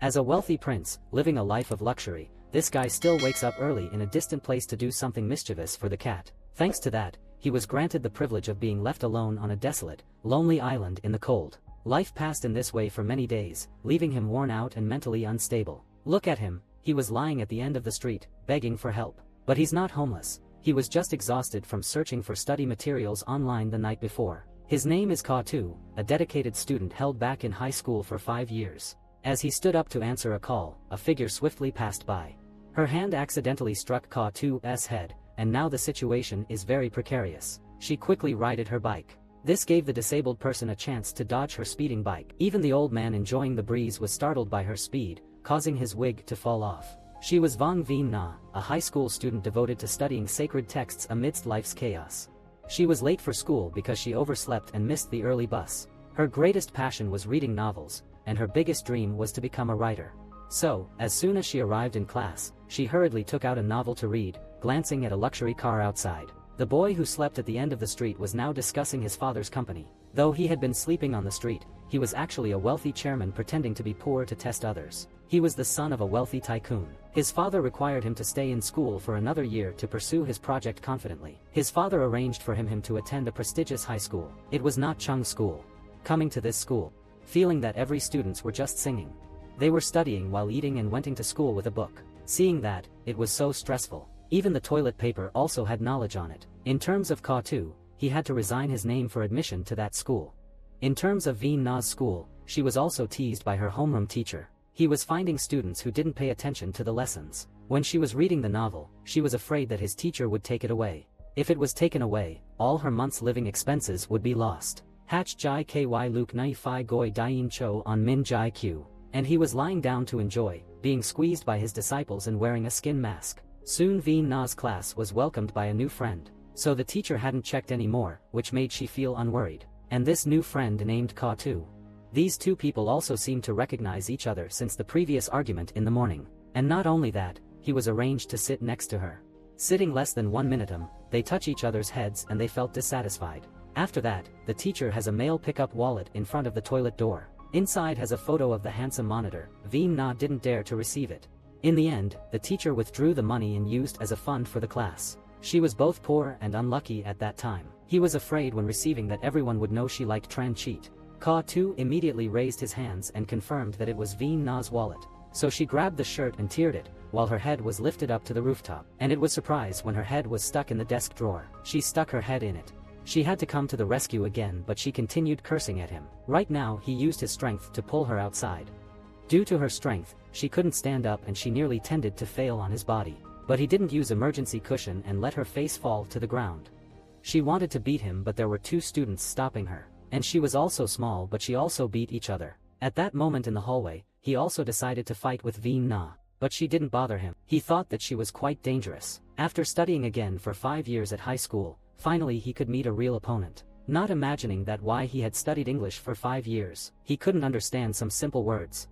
As a wealthy prince, living a life of luxury, this guy still wakes up early in a distant place to do something mischievous for the cat. Thanks to that, he was granted the privilege of being left alone on a desolate, lonely island in the cold. Life passed in this way for many days, leaving him worn out and mentally unstable. Look at him, he was lying at the end of the street, begging for help. But he's not homeless, he was just exhausted from searching for study materials online the night before. His name is Ka-Tu, a dedicated student held back in high school for 5 years. As he stood up to answer a call, a figure swiftly passed by. Her hand accidentally struck Ka-Tu's head, and now the situation is very precarious. She quickly righted her bike. This gave the disabled person a chance to dodge her speeding bike. Even the old man enjoying the breeze was startled by her speed, causing his wig to fall off. She was Vong Vien Na, a high school student devoted to studying sacred texts amidst life's chaos. She was late for school because she overslept and missed the early bus. Her greatest passion was reading novels, and her biggest dream was to become a writer. So, as soon as she arrived in class, she hurriedly took out a novel to read, glancing at a luxury car outside. The boy who slept at the end of the street was now discussing his father's company. Though he had been sleeping on the street, he was actually a wealthy chairman pretending to be poor to test others. He was the son of a wealthy tycoon. His father required him to stay in school for another year to pursue his project confidently. His father arranged for him to attend a prestigious high school. It was not Chung School. Coming to this school, feeling that every students were just singing. They were studying while eating and went to school with a book. Seeing that, it was so stressful. Even the toilet paper also had knowledge on it. In terms of Ka-Tu, he had to resign his name for admission to that school. In terms of Vien Na's school, she was also teased by her homeroom teacher. He was finding students who didn't pay attention to the lessons. When she was reading the novel, she was afraid that his teacher would take it away. If it was taken away, all her month's living expenses would be lost. Hach Jai Ky Luke Nai Phi Goi Dien Cho on Min Jai Q. And he was lying down to enjoy, being squeezed by his disciples and wearing a skin mask. Soon Vien Na's class was welcomed by a new friend. So the teacher hadn't checked anymore, which made she feel unworried. And this new friend named Ka-Tu. These two people also seemed to recognize each other since the previous argument in the morning. And not only that, he was arranged to sit next to her. Sitting less than 1 minute, they touch each other's heads and they felt dissatisfied. After that, the teacher has a mail pickup wallet in front of the toilet door. Inside has a photo of the handsome monitor. Vien Na didn't dare to receive it. In the end, the teacher withdrew the money and used as a fund for the class. She was both poor and unlucky at that time. He was afraid when receiving that everyone would know she liked Tran cheat. Ka-Tu immediately raised his hands and confirmed that it was Vien Na's wallet. So she grabbed the shirt and teared it, while her head was lifted up to the rooftop. And it was surprise when her head was stuck in the desk drawer. She stuck her head in it. She had to come to the rescue again, but she continued cursing at him. Right now he used his strength to pull her outside. Due to her strength, she couldn't stand up and she nearly tended to fail on his body. But he didn't use emergency cushion and let her face fall to the ground. She wanted to beat him, but there were two students stopping her. And she was also small, but she also beat each other. At that moment in the hallway, he also decided to fight with Vien Na. But she didn't bother him. He thought that she was quite dangerous. After studying again for 5 years at high school, finally he could meet a real opponent. Not imagining that why he had studied English for 5 years, he couldn't understand some simple words.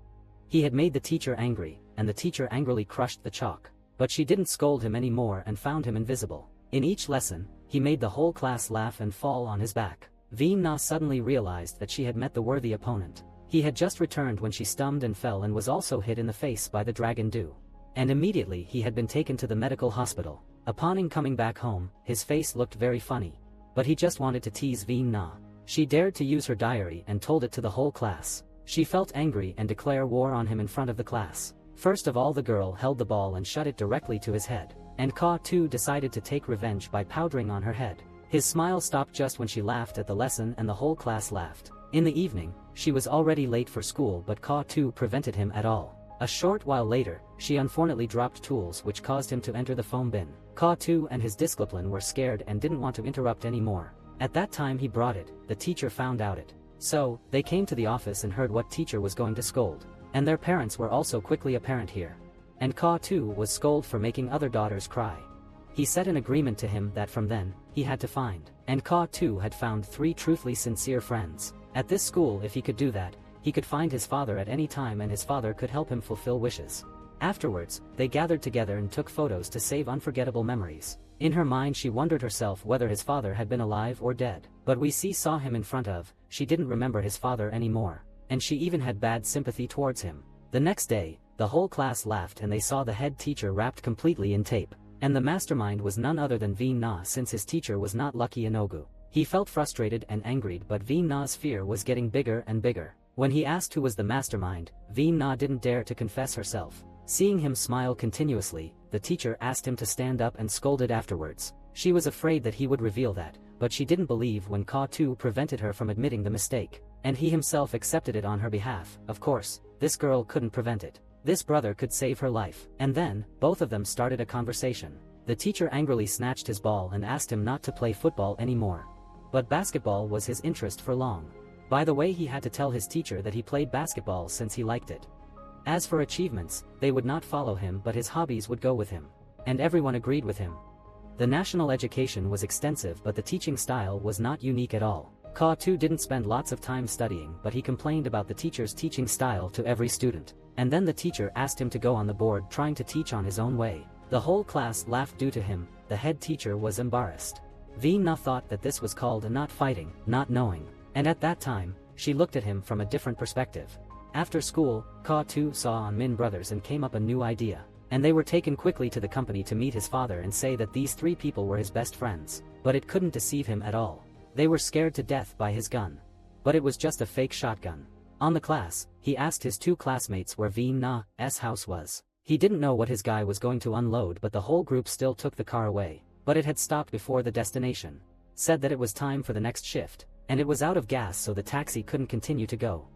He had made the teacher angry, and the teacher angrily crushed the chalk. But she didn't scold him anymore and found him invisible. In each lesson, he made the whole class laugh and fall on his back. Vien Na suddenly realized that she had met the worthy opponent. He had just returned when she stumbled and fell and was also hit in the face by the dragon dew. And immediately he had been taken to the medical hospital. Upon coming back home, his face looked very funny. But he just wanted to tease Vien Na. She dared to use her diary and told it to the whole class. She felt angry and declared war on him in front of the class. First of all, the girl held the ball and shot it directly to his head. And Ka-Tu decided to take revenge by powdering on her head. His smile stopped just when she laughed at the lesson and the whole class laughed. In the evening, she was already late for school, but Ka-Tu prevented him at all. A short while later, she unfortunately dropped tools which caused him to enter the foam bin. Ka-Tu and his discipline were scared and didn't want to interrupt anymore. At that time he brought it, the teacher found out it. So, they came to the office and heard what teacher was going to scold. And their parents were also quickly apparent here. And Ka-Tu was scolded for making other daughters cry. He set an agreement to him that from then, he had to find. And Ka-Tu had found 3 truthfully sincere friends. At this school, if he could do that, he could find his father at any time and his father could help him fulfill wishes. Afterwards, they gathered together and took photos to save unforgettable memories. In her mind she wondered herself whether his father had been alive or dead. But we saw him in front of, she didn't remember his father anymore. And she even had bad sympathy towards him. The next day, the whole class laughed and they saw the head teacher wrapped completely in tape. And the mastermind was none other than Veen Na, since his teacher was not Lucky Inogu. He felt frustrated and angry, but Veen Na's fear was getting bigger and bigger. When he asked who was the mastermind, Veen Na didn't dare to confess herself. Seeing him smile continuously, the teacher asked him to stand up and scolded afterwards. She was afraid that he would reveal that, but she didn't believe when Ka-tu prevented her from admitting the mistake. And he himself accepted it on her behalf. Of course, this girl couldn't prevent it. This brother could save her life. And then, both of them started a conversation. The teacher angrily snatched his ball and asked him not to play football anymore. But basketball was his interest for long. By the way, he had to tell his teacher that he played basketball since he liked it. As for achievements, they would not follow him, but his hobbies would go with him. And everyone agreed with him. The national education was extensive, but the teaching style was not unique at all. Ka-tu didn't spend lots of time studying, but he complained about the teacher's teaching style to every student. And then the teacher asked him to go on the board trying to teach on his own way. The whole class laughed due to him. The head teacher was embarrassed. Veen Na thought that this was called not fighting, not knowing. And at that time, she looked at him from a different perspective. After school, Ka-tu saw on Min brothers and came up a new idea. And they were taken quickly to the company to meet his father and say that these three people were his best friends. But it couldn't deceive him at all. They were scared to death by his gun. But it was just a fake shotgun. On the class, he asked his two classmates where Veen Na's house was. He didn't know what his guy was going to unload, but the whole group still took the car away. But it had stopped before the destination. Said that it was time for the next shift. And it was out of gas, so the taxi couldn't continue to go.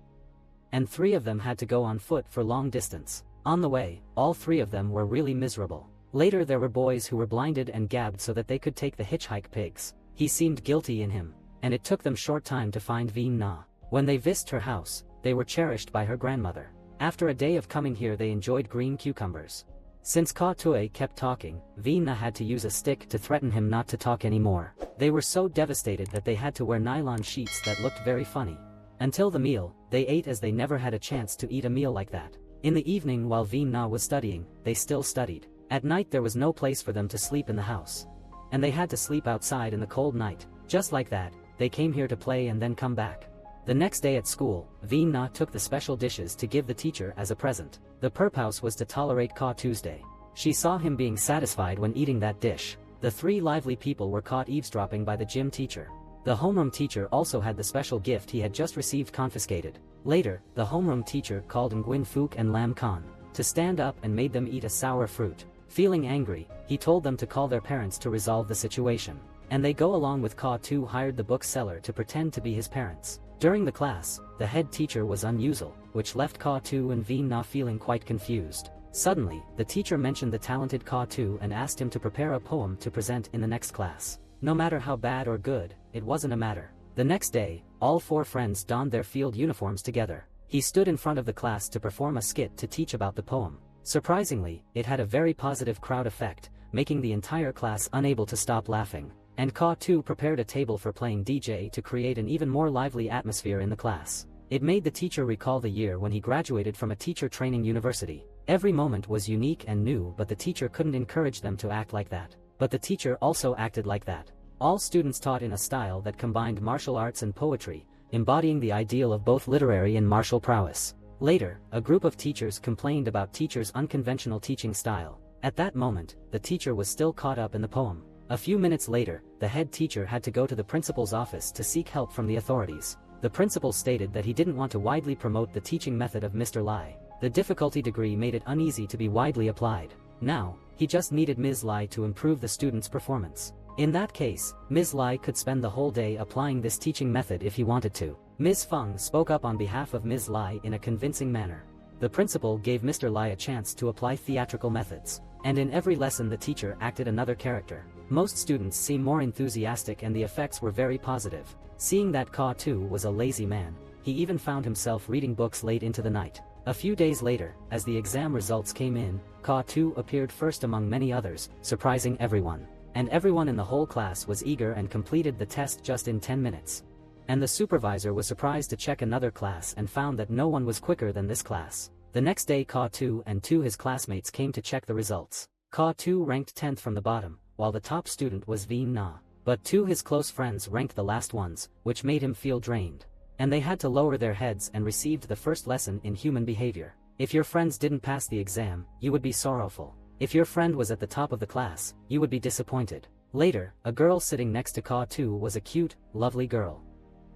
And three of them had to go on foot for long distance. On the way, all three of them were really miserable. Later there were boys who were blinded and gagged so that they could take the hitchhike pigs. He seemed guilty in him. And it took them short time to find Veen Na. When they visited her house, they were cherished by her grandmother. After a day of coming here, they enjoyed green cucumbers. Since Ka-tue kept talking, Veen Na had to use a stick to threaten him not to talk anymore. They were so devastated that they had to wear nylon sheets that looked very funny. Until the meal, they ate as they never had a chance to eat a meal like that. In the evening, while Veen Na was studying, they still studied. At night there was no place for them to sleep in the house. And they had to sleep outside in the cold night. Just like that, they came here to play and then come back. The next day at school, Veen Na took the special dishes to give the teacher as a present. The purpose was to tolerate Ka-tue's day. She saw him being satisfied when eating that dish. The three lively people were caught eavesdropping by the gym teacher. The homeroom teacher also had the special gift he had just received confiscated. Later, the homeroom teacher called Nguyen Phuc and Lam Khan to stand up and made them eat a sour fruit. Feeling angry, he told them to call their parents to resolve the situation. And they go along with Ka-tu hired the bookseller to pretend to be his parents. During the class, the head teacher was unusual, which left Ka-tu and Veen Na feeling quite confused. Suddenly, the teacher mentioned the talented Ka-tu and asked him to prepare a poem to present in the next class. No matter how bad or good, it wasn't a matter. The next day, all four friends donned their field uniforms together. He stood in front of the class to perform a skit to teach about the poem. Surprisingly, it had a very positive crowd effect, making the entire class unable to stop laughing. And Ka-tu prepared a table for playing DJ to create an even more lively atmosphere in the class. It made the teacher recall the year when he graduated from a teacher training university. Every moment was unique and new, but the teacher couldn't encourage them to act like that. But the teacher also acted like that. All students taught in a style that combined martial arts and poetry, embodying the ideal of both literary and martial prowess. Later, a group of teachers complained about teachers' unconventional teaching style. At that moment, the teacher was still caught up in the poem. A few minutes later, the head teacher had to go to the principal's office to seek help from the authorities. The principal stated that he didn't want to widely promote the teaching method of Mr. Lai. The difficulty degree made it uneasy to be widely applied. Now, he just needed Ms. Lai to improve the student's performance. In that case, Ms. Lai could spend the whole day applying this teaching method if he wanted to. Ms. Feng spoke up on behalf of Ms. Lai in a convincing manner. The principal gave Mr. Lai a chance to apply theatrical methods. And in every lesson the teacher acted another character. Most students seemed more enthusiastic and the effects were very positive. Seeing that Ka-tu was a lazy man, he even found himself reading books late into the night. A few days later, as the exam results came in, Ka-tu appeared first among many others, surprising everyone. And everyone in the whole class was eager and completed the test just in 10 minutes. And the supervisor was surprised to check another class and found that no one was quicker than this class. The next day Ka-tu and his classmates came to check the results. Ka-tu ranked 10th from the bottom, while the top student was Veen Na. But his close friends ranked the last ones, which made him feel drained. And they had to lower their heads and received the first lesson in human behavior. If your friends didn't pass the exam, you would be sorrowful. If your friend was at the top of the class, you would be disappointed. Later, a girl sitting next to Ka 2 was a cute, lovely girl.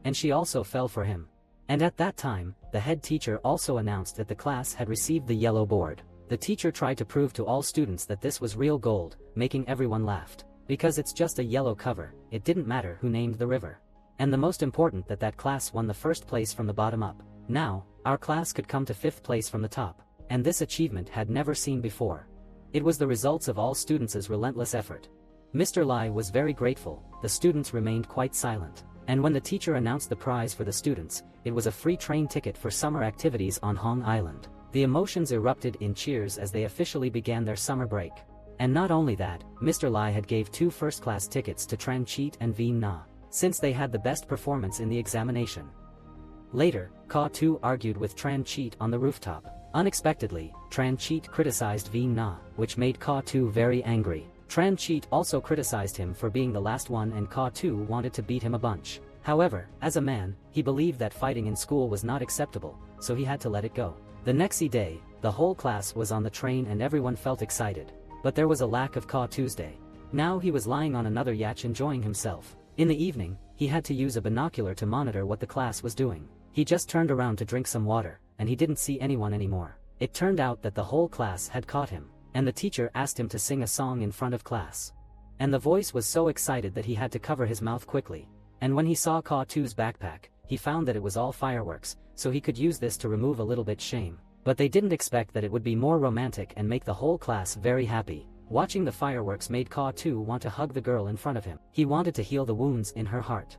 And she also fell for him. And at that time, the head teacher also announced that the class had received the yellow board. The teacher tried to prove to all students that this was real gold, making everyone laugh. Because it's just a yellow cover, it didn't matter who named the river. And the most important that class won the first place from the bottom up. Now, our class could come to 5th place from the top. And this achievement had never seen before. It was the results of all students' relentless effort. Mr. Lai was very grateful. The students remained quite silent. And when the teacher announced the prize for the students, it was a free train ticket for summer activities on Hong Island. The emotions erupted in cheers as they officially began their summer break. And not only that, Mr. Lai had gave 2 first-class tickets to Tran Cheat and Veen Na, since they had the best performance in the examination. Later, Ka 2 argued with Tran Cheat on the rooftop. Unexpectedly, Tran Cheat criticized Veen Na, which made Ka 2 very angry. Tran Cheat also criticized him for being the last one, and Ka 2 wanted to beat him a bunch. However, as a man, he believed that fighting in school was not acceptable, so he had to let it go. The next day, the whole class was on the train and everyone felt excited. But there was a lack of Ka Tuesday. Now he was lying on another yacht enjoying himself. In the evening, he had to use a binocular to monitor what the class was doing. He just turned around to drink some water, and he didn't see anyone anymore. It turned out that the whole class had caught him, and the teacher asked him to sing a song in front of class. And the voice was so excited that he had to cover his mouth quickly. And when he saw Ka 2's backpack, he found that it was all fireworks, so he could use this to remove a little bit shame. But they didn't expect that it would be more romantic and make the whole class very happy. Watching the fireworks made Ka 2 want to hug the girl in front of him. He wanted to heal the wounds in her heart.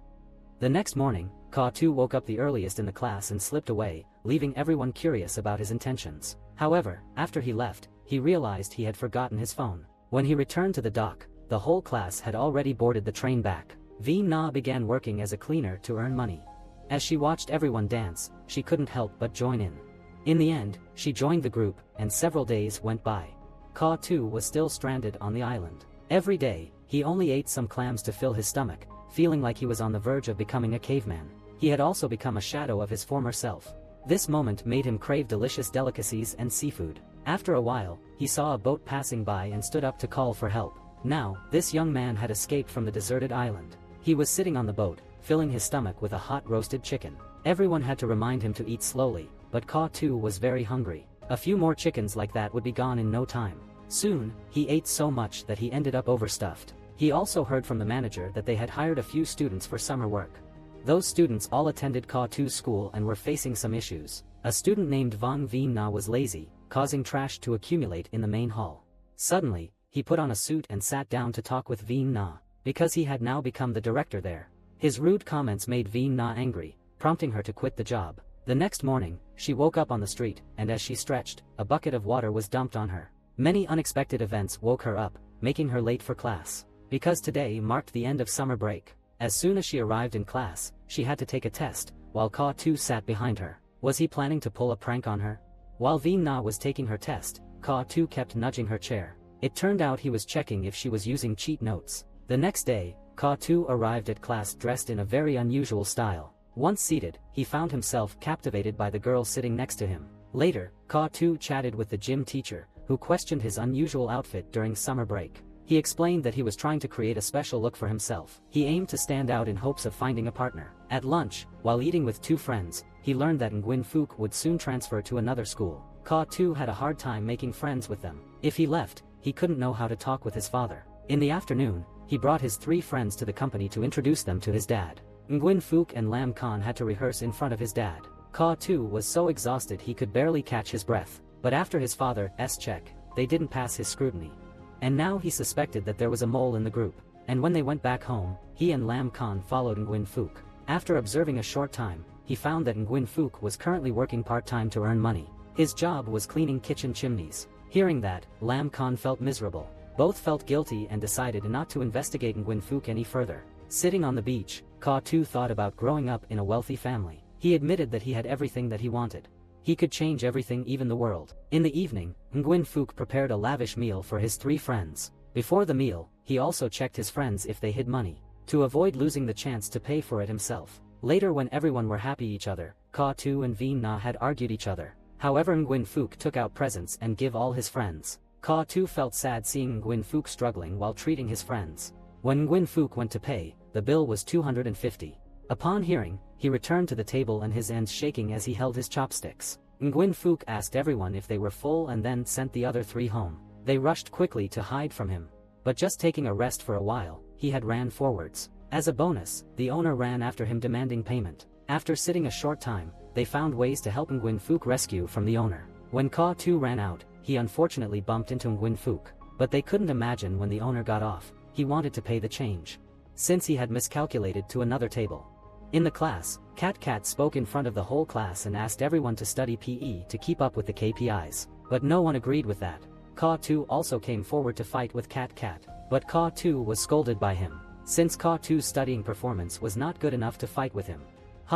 The next morning, Ka 2 woke up the earliest in the class and slipped away, leaving everyone curious about his intentions. However, after he left, he realized he had forgotten his phone. When he returned to the dock, the whole class had already boarded the train back. Veen Na began working as a cleaner to earn money. As she watched everyone dance, she couldn't help but join in. In the end, she joined the group, and several days went by. Ka 2 was still stranded on the island. Every day, he only ate some clams to fill his stomach, feeling like he was on the verge of becoming a caveman. He had also become a shadow of his former self. This moment made him crave delicious delicacies and seafood. After a while, he saw a boat passing by and stood up to call for help. Now, this young man had escaped from the deserted island. He was sitting on the boat, filling his stomach with a hot roasted chicken. Everyone had to remind him to eat slowly, but Ka 2 was very hungry. A few more chickens like that would be gone in no time. Soon, he ate so much that he ended up overstuffed. He also heard from the manager that they had hired a few students for summer work. Those students all attended Ka 2's school and were facing some issues. A student named Vang Veen Na was lazy, causing trash to accumulate in the main hall. Suddenly, he put on a suit and sat down to talk with Veen Na, because he had now become the director there. His rude comments made Veen Na angry, prompting her to quit the job. The next morning, she woke up on the street, and as she stretched, a bucket of water was dumped on her. Many unexpected events woke her up, making her late for class. Because today marked the end of summer break. As soon as she arrived in class, she had to take a test, while Ka 2 sat behind her. Was he planning to pull a prank on her? While Veen Na was taking her test, Ka 2 kept nudging her chair. It turned out he was checking if she was using cheat notes. The next day, Ka 2 arrived at class dressed in a very unusual style. Once seated, he found himself captivated by the girl sitting next to him. Later, Ka 2 chatted with the gym teacher, who questioned his unusual outfit during summer break. He explained that he was trying to create a special look for himself. He aimed to stand out in hopes of finding a partner. At lunch, while eating with 2 friends, he learned that Nguyen Phuc would soon transfer to another school. Ka 2 had a hard time making friends with them. If he left, he couldn't know how to talk with his father. In the afternoon, he brought his 3 friends to the company to introduce them to his dad. Nguyen Phuc and Lam Khan had to rehearse in front of his dad. Ka 2 was so exhausted he could barely catch his breath. But after his father's check, they didn't pass his scrutiny. And now he suspected that there was a mole in the group. And when they went back home, he and Lam Khan followed Nguyen Phuc. After observing a short time, he found that Nguyen Phuc was currently working part-time to earn money. His job was cleaning kitchen chimneys. Hearing that, Lam Khan felt miserable. Both felt guilty and decided not to investigate Nguyen Phuc any further. Sitting on the beach, Ka 2 thought about growing up in a wealthy family. He admitted that he had everything that he wanted. He could change everything, even the world. In the evening, Nguyen Phuc prepared a lavish meal for his 3 friends. Before the meal, he also checked his friends if they hid money, to avoid losing the chance to pay for it himself. Later, when everyone were happy each other, Ka 2 and Veen Na had argued each other. However, Nguyen Phuc took out presents and give all his friends. Ka Tu felt sad seeing Nguyen Phuc struggling while treating his friends. When Nguyen Phuc went to pay, the bill was 250. Upon hearing, he returned to the table and his hands shaking as he held his chopsticks. Nguyen Phuc asked everyone if they were full and then sent the other 3 home. They rushed quickly to hide from him. But just taking a rest for a while, he had ran forwards. As a bonus, the owner ran after him demanding payment. After sitting a short time, they found ways to help Nguyen Phuc rescue from the owner. When Ka Tu ran out, he unfortunately bumped into Nguyen Phuc. But they couldn't imagine when the owner got off, he wanted to pay the change, since he had miscalculated to another table. In the class, Cat spoke in front of the whole class and asked everyone to study PE to keep up with the KPIs. But no one agreed with that. Ka Tu also came forward to fight with Cat, but Ka Tu was scolded by him, since Ka Tu's studying performance was not good enough to fight with him.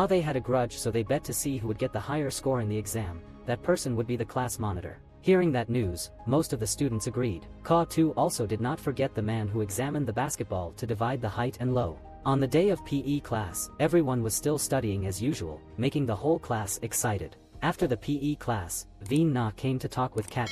They had a grudge, so they bet to see who would get the higher score in the exam. That person would be the class monitor. Hearing that news, most of the students agreed. Ka Tu also did not forget the man who examined the basketball to divide the height and low. On the day of PE class, everyone was still studying as usual, making the whole class excited. After the PE class, Veen Na came to talk with Cat,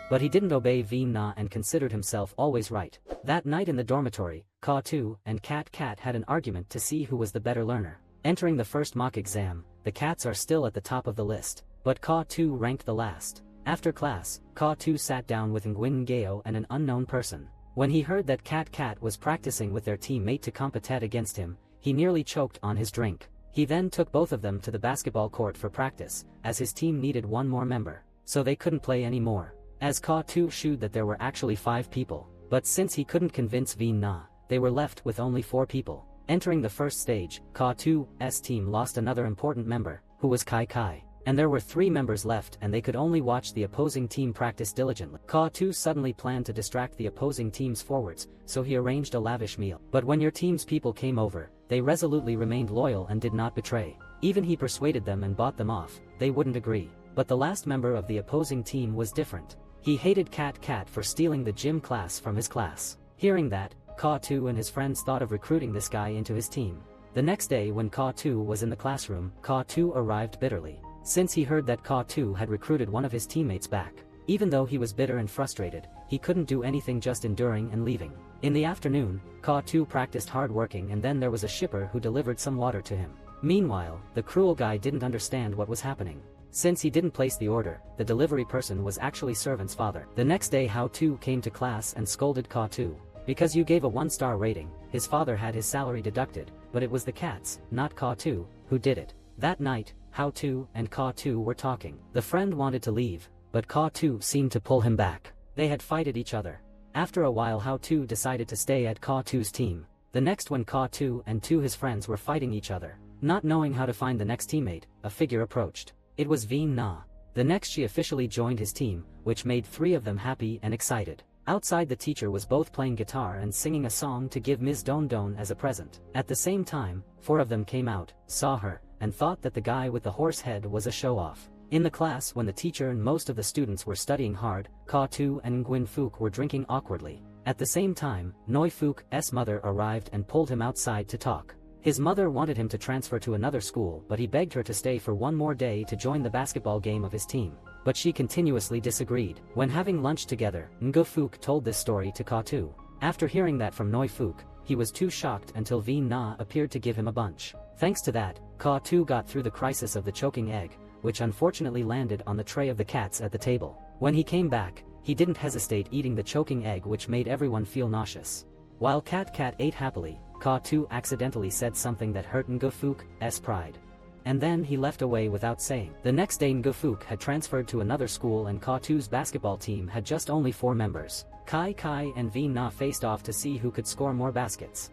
but he didn't obey Veen Na and considered himself always right. That night in the dormitory, Ka Tu and Cat had an argument to see who was the better learner. Entering the first mock exam, the cats are still at the top of the list, but Ka Tu ranked the last. After class, Ka Tu sat down with Nguyen Gao and an unknown person. When he heard that Cat was practicing with their teammate to compete against him, he nearly choked on his drink. He then took both of them to the basketball court for practice, as his team needed one more member, so they couldn't play anymore. As Ka Tu showed that there were actually 5 people, but since he couldn't convince Veen Na, they were left with only 4 people. Entering the first stage, Ka Tu's team lost another important member, who was Kai. And there were 3 members left and they could only watch the opposing team practice diligently. Ka Tu suddenly planned to distract the opposing team's forwards, so he arranged a lavish meal. But when your team's people came over, they resolutely remained loyal and did not betray. Even he persuaded them and bought them off, they wouldn't agree. But the last member of the opposing team was different. He hated Cat for stealing the gym class from his class. Hearing that, Ka Tu and his friends thought of recruiting this guy into his team. The next day when Ka Tu was in the classroom, Ka Tu arrived bitterly, since he heard that Ka Tu had recruited one of his teammates back. Even though he was bitter and frustrated, he couldn't do anything, just enduring and leaving. In the afternoon, Ka Tu practiced hard working and then there was a shipper who delivered some water to him. Meanwhile, the cruel guy didn't understand what was happening. Since he didn't place the order, the delivery person was actually servant's father. The next day Hao Tu came to class and scolded Ka Tu. Because you gave a 1-star rating, his father had his salary deducted, but it was the cats, not Ka Tu, who did it. That night, Hao Tu and Ka Tu were talking. The friend wanted to leave, but Ka Tu seemed to pull him back. They had fighted each other. After a while Hao Tu decided to stay at Ka Tu's team. The next when Ka Tu and his friends were fighting each other, not knowing how to find the next teammate, a figure approached. It was Veen Na. The next she officially joined his team, which made 3 of them happy and excited. Outside the teacher was both playing guitar and singing a song to give Ms. Don Don as a present. At the same time, 4 of them came out, saw her, and thought that the guy with the horse head was a show-off. In the class when the teacher and most of the students were studying hard, Ka Tu and Nguyen Phuc were drinking awkwardly. At the same time, Noi Phuc's mother arrived and pulled him outside to talk. His mother wanted him to transfer to another school, but he begged her to stay for one more day to join the basketball game of his team. But she continuously disagreed. When having lunch together, Nguyen Phuc told this story to Ka Tu. After hearing that from Noi Phuc, he was too shocked until Veen Na appeared to give him a bunch. Thanks to that, Ka Tu got through the crisis of the choking egg, which unfortunately landed on the tray of the cats at the table. When he came back, he didn't hesitate eating the choking egg, which made everyone feel nauseous. While Cat ate happily, Ka Tu accidentally said something that hurt Nguyen Phuc's pride. And then he left away without saying. The next day Nguyen Phuc had transferred to another school and Ka Tu's basketball team had just only 4 members. Kai and Veen Na faced off to see who could score more baskets.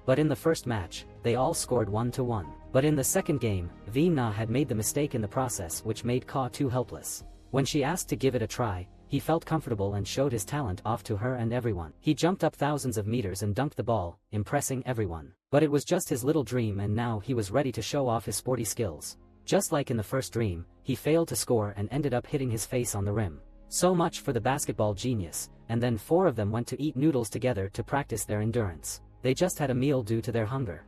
But in the first match, they all scored 1-1. But in the second game, Veen Na had made the mistake in the process, which made Ka Tu helpless. When she asked to give it a try, he felt comfortable and showed his talent off to her and everyone. He jumped up thousands of meters and dunked the ball, impressing everyone. But it was just his little dream and now he was ready to show off his sporty skills. Just like in the first dream, he failed to score and ended up hitting his face on the rim. So much for the basketball genius, and then 4 of them went to eat noodles together to practice their endurance. They just had a meal due to their hunger.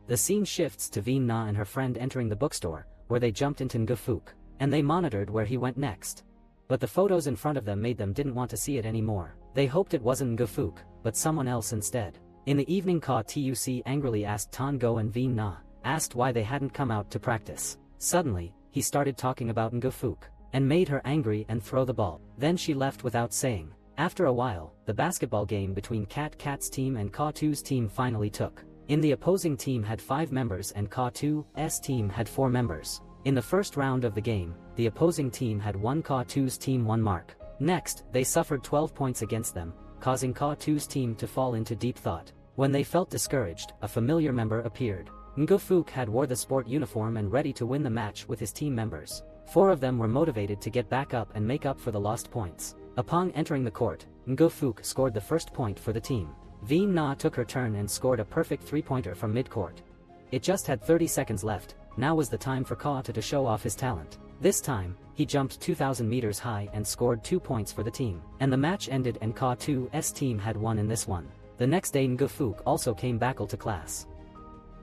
The scene shifts to Veen Na and her friend entering the bookstore, where they jumped into Nguyen Phuc. and they monitored where he went next. But the photos in front of them made them didn't want to see it anymore. They hoped it wasn't Ngufuk, but someone else instead. In the evening, Ka Tuc angrily asked Tan Go and Veen Na, asked why they hadn't come out to practice. Suddenly, he started talking about Ngufuk, and made her angry and throw the ball. Then she left without saying. After a while, the basketball game between Cat's team and Ka Tu's team finally took. In the opposing team had 5 members and Ka Tu's team had 4 members. In the first round of the game, the opposing team had won Ka Tu's team 1 mark. Next, they suffered 12 points against them, causing Ka Tu's team to fall into deep thought. When they felt discouraged, a familiar member appeared. Ngufuk had wore the sport uniform and ready to win the match with his team members. 4 of them were motivated to get back up and make up for the lost points. Upon entering the court, Ngufuk scored the first point for the team. Veen Na took her turn and scored a perfect 3-pointer from mid-court. It just had 30 seconds left. Now was the time for Ka to show off his talent. This time, he jumped 2,000 meters high and scored 2 points for the team. And the match ended and Ka Tu's team had won in this one. The next day Ngufuk also came back to class.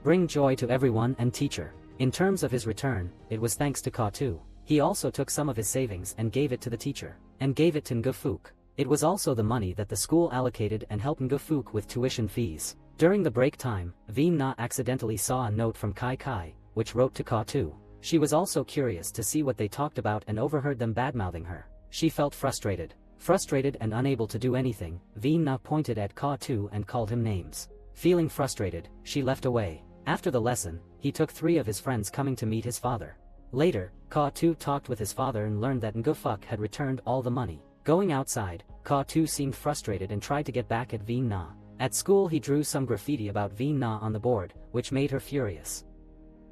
Bring joy to everyone and teacher. In terms of his return, it was thanks to Ka Tu. He also took some of his savings and gave it to the teacher. And gave it to Ngufuk. It was also the money that the school allocated and helped Ngufuk with tuition fees. During the break time, Veen Na accidentally saw a note from Kai, which wrote to Ka Tu. She was also curious to see what they talked about and overheard them badmouthing her. She felt frustrated. Frustrated and unable to do anything, Veen Na pointed at Ka Tu and called him names. Feeling frustrated, she left away. After the lesson, he took 3 of his friends coming to meet his father. Later, Ka Tu talked with his father and learned that Ngufuk had returned all the money. Going outside, Ka Tu seemed frustrated and tried to get back at Veen Na. At school he drew some graffiti about Veen Na on the board, which made her furious.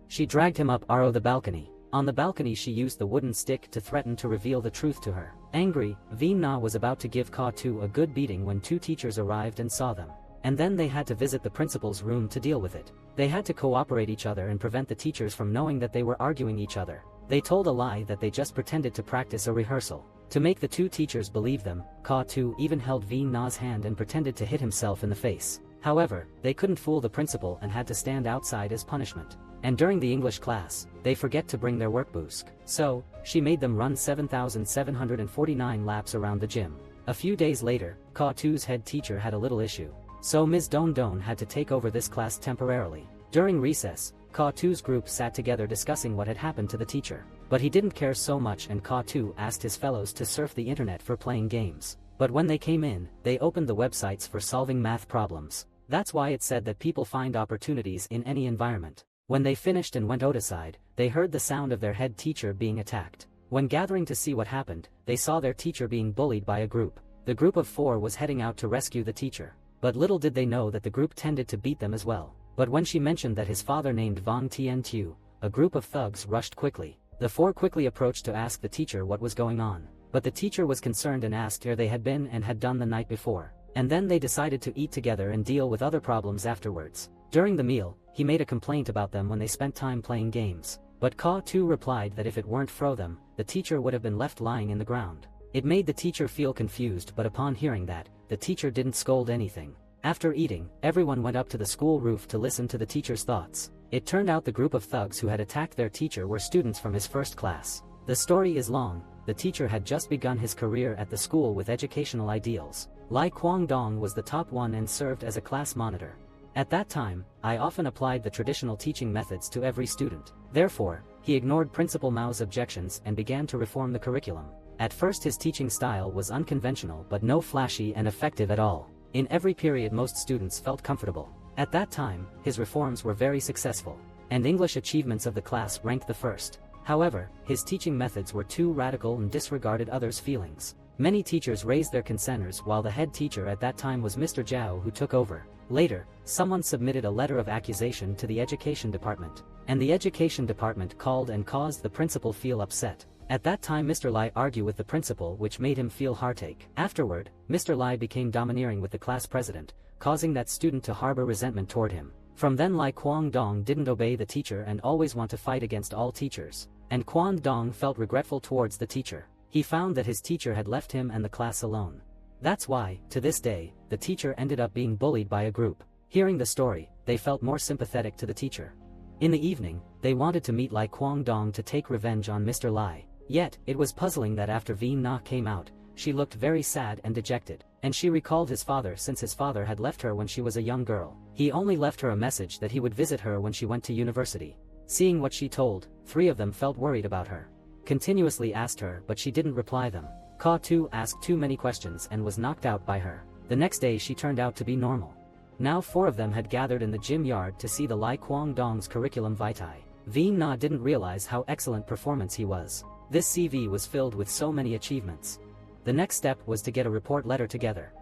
She dragged him up the balcony. On the balcony she used the wooden stick to threaten to reveal the truth to her. Angry, Veen Na was about to give Ka Tu a good beating when 2 teachers arrived and saw them. And then they had to visit the principal's room to deal with it. They had to cooperate each other and prevent the teachers from knowing that they were arguing each other. They told a lie that they just pretended to practice a rehearsal. To make the 2 teachers believe them, Ka Tu even held Veen Na's hand and pretended to hit himself in the face. However, they couldn't fool the principal and had to stand outside as punishment. And during the English class, they forget to bring their workbook. So, she made them run 7,749 laps around the gym. A few days later, Ka Tu's head teacher had a little issue. So Ms. Don Don had to take over this class temporarily. During recess, Ka Tu's group sat together discussing what had happened to the teacher. But he didn't care so much and Ka Tu asked his fellows to surf the internet for playing games. But when they came in, they opened the websites for solving math problems. That's why it said that people find opportunities in any environment. When they finished and went outside, they heard the sound of their head teacher being attacked. When gathering to see what happened, they saw their teacher being bullied by a group. The group of 4 was heading out to rescue the teacher. But little did they know that the group tended to beat them as well. But when she mentioned that his father named Vong Tien Tu, a group of thugs rushed quickly. The 4 quickly approached to ask the teacher what was going on. But the teacher was concerned and asked where they had been and had done the night before. And then they decided to eat together and deal with other problems afterwards. During the meal, he made a complaint about them when they spent time playing games. But Ka Tu replied that if it weren't for them, the teacher would have been left lying in the ground. It made the teacher feel confused, but upon hearing that, the teacher didn't scold anything. After eating, everyone went up to the school roof to listen to the teacher's thoughts. It turned out the group of thugs who had attacked their teacher were students from his first class. The story is long. The teacher had just begun his career at the school with educational ideals. Lai Kwangdong was the top one and served as a class monitor. At that time, I often applied the traditional teaching methods to every student. Therefore, he ignored Principal Mao's objections and began to reform the curriculum. At first his teaching style was unconventional but no flashy and effective at all. In every period most students felt comfortable. At that time, his reforms were very successful, and English achievements of the class ranked the first. However, his teaching methods were too radical and disregarded others' feelings. Many teachers raised their concerns while the head teacher at that time was Mr. Zhao, who took over. Later, someone submitted a letter of accusation to the education department, and the education department called and caused the principal feel upset. At that time Mr. Lai argued with the principal, which made him feel heartache. Afterward, Mr. Lai became domineering with the class president, causing that student to harbor resentment toward him. From then Lai Kwangdong didn't obey the teacher and always want to fight against all teachers. And Kwangdong felt regretful towards the teacher. He found that his teacher had left him and the class alone. That's why, to this day, the teacher ended up being bullied by a group. Hearing the story, they felt more sympathetic to the teacher. In the evening, they wanted to meet Lai Kwangdong to take revenge on Mr. Lai. Yet, it was puzzling that after Veen Na came out, she looked very sad and dejected, and she recalled his father since his father had left her when she was a young girl. He only left her a message that he would visit her when she went to university. Seeing what she told, 3 of them felt worried about her. Continuously asked her but she didn't reply them. Ka-tu asked too many questions and was knocked out by her. The next day she turned out to be normal. Now 4 of them had gathered in the gym yard to see the Lai Kwang-dong's curriculum vitae. Veen Na didn't realize how excellent performance he was. This CV was filled with so many achievements. The next step was to get a report letter together.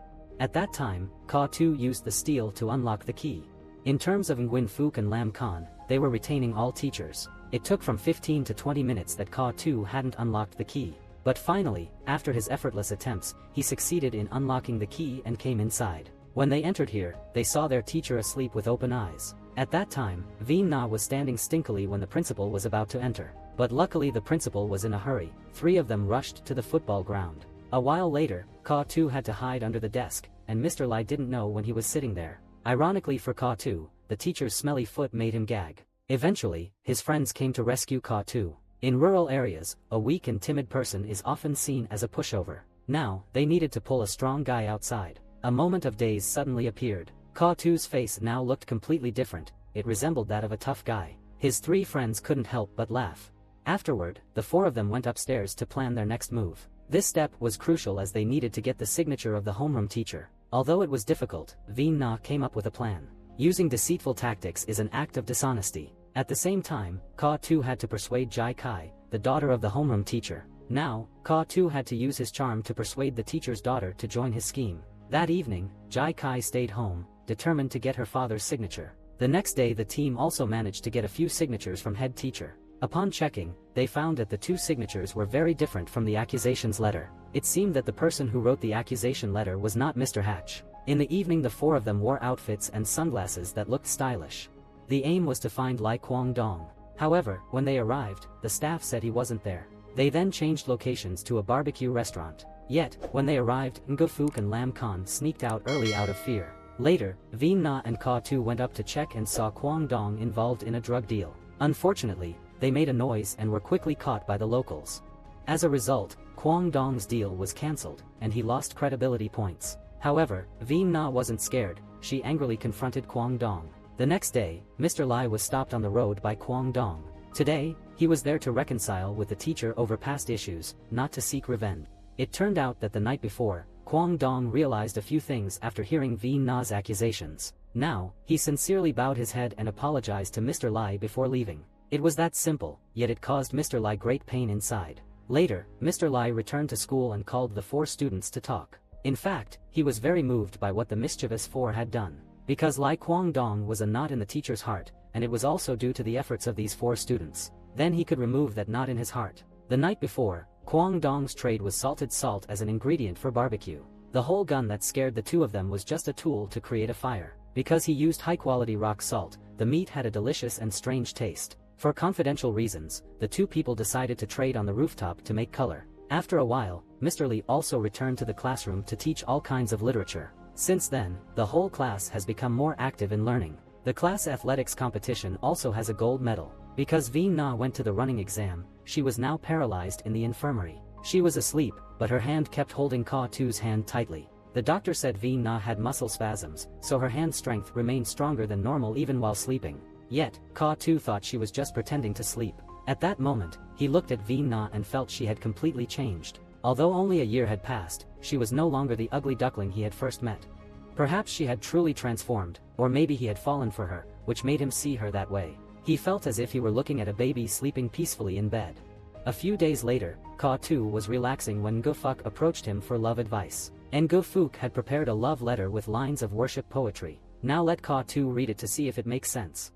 At that time, Ka-tu used the steel to unlock the key. In terms of Nguyen Phuc and Lam Khan, they were retaining all teachers. It took from 15 to 20 minutes that Ka-tu hadn't unlocked the key. But finally, after his effortless attempts, he succeeded in unlocking the key and came inside. When they entered here, they saw their teacher asleep with open eyes. At that time, Veen Na was standing stinkily when the principal was about to enter. But luckily the principal was in a hurry. 3 of them rushed to the football ground. A while later, Ka-tu had to hide under the desk, and Mr. Lai didn't know when he was sitting there. Ironically for Ka-tu, the teacher's smelly foot made him gag. Eventually, his friends came to rescue Ka-tu. In rural areas, a weak and timid person is often seen as a pushover. Now, they needed to pull a strong guy outside. A moment of daze suddenly appeared. Ka-tu's face now looked completely different. It resembled that of a tough guy. His 3 friends couldn't help but laugh. Afterward, the 4 of them went upstairs to plan their next move. This step was crucial as they needed to get the signature of the homeroom teacher. Although it was difficult, Veen Na came up with a plan. Using deceitful tactics is an act of dishonesty. At the same time, Ka-tu had to persuade Jai Kai, the daughter of the homeroom teacher. Now, Ka-tu had to use his charm to persuade the teacher's daughter to join his scheme. That evening, Jai Kai stayed home, determined to get her father's signature. The next day the team also managed to get a few signatures from head teacher. Upon checking, they found that the 2 signatures were very different from the accusations letter. It seemed that the person who wrote the accusation letter was not Mr. Hatch. In the evening the 4 of them wore outfits and sunglasses that looked stylish. The aim was to find Lai Kwang-dong. However, when they arrived, the staff said he wasn't there. They then changed locations to a barbecue restaurant. Yet, when they arrived, Nguyen Phuc and Lam Khan sneaked out early out of fear. Later, Veen Na and Ka-tu went up to check and saw Kwang-dong involved in a drug deal. Unfortunately, they made a noise and were quickly caught by the locals. As a result, Kwang-dong's deal was cancelled, and he lost credibility points. However, Veen Na wasn't scared. She angrily confronted Kwang-dong. The next day, Mr. Lai was stopped on the road by Kwang-dong. Today, he was there to reconcile with the teacher over past issues, not to seek revenge. It turned out that the night before, Kwang-dong realized a few things after hearing Veen Na's accusations. Now, he sincerely bowed his head and apologized to Mr. Lai before leaving. It was that simple, yet it caused Mr. Lai great pain inside. Later, Mr. Lai returned to school and called the 4 students to talk. In fact, he was very moved by what the mischievous 4 had done. Because Lai Kwang-dong was a knot in the teacher's heart, and it was also due to the efforts of these 4 students. Then he could remove that knot in his heart. The night before, Kwang-dong's trade was salted salt as an ingredient for barbecue. The whole gun that scared the 2 of them was just a tool to create a fire. Because he used high-quality rock salt, the meat had a delicious and strange taste. For confidential reasons, the 2 people decided to trade on the rooftop to make color. After a while, Mr. Lee also returned to the classroom to teach all kinds of literature. Since then, the whole class has become more active in learning. The class athletics competition also has a gold medal. Because Veen Na went to the running exam, she was now paralyzed in the infirmary. She was asleep, but her hand kept holding Ka-tu's hand tightly. The doctor said Veen Na had muscle spasms, so her hand strength remained stronger than normal even while sleeping. Yet, Ka-tu thought she was just pretending to sleep. At that moment, he looked at Veen Na and felt she had completely changed. Although only a year had passed, she was no longer the ugly duckling he had first met. Perhaps she had truly transformed, or maybe he had fallen for her, which made him see her that way. He felt as if he were looking at a baby sleeping peacefully in bed. A few days later, Ka-tu was relaxing when Nguyen Phuc approached him for love advice. And Nguyen Phuc had prepared a love letter with lines of worship poetry. Now let Ka-tu read it to see if it makes sense.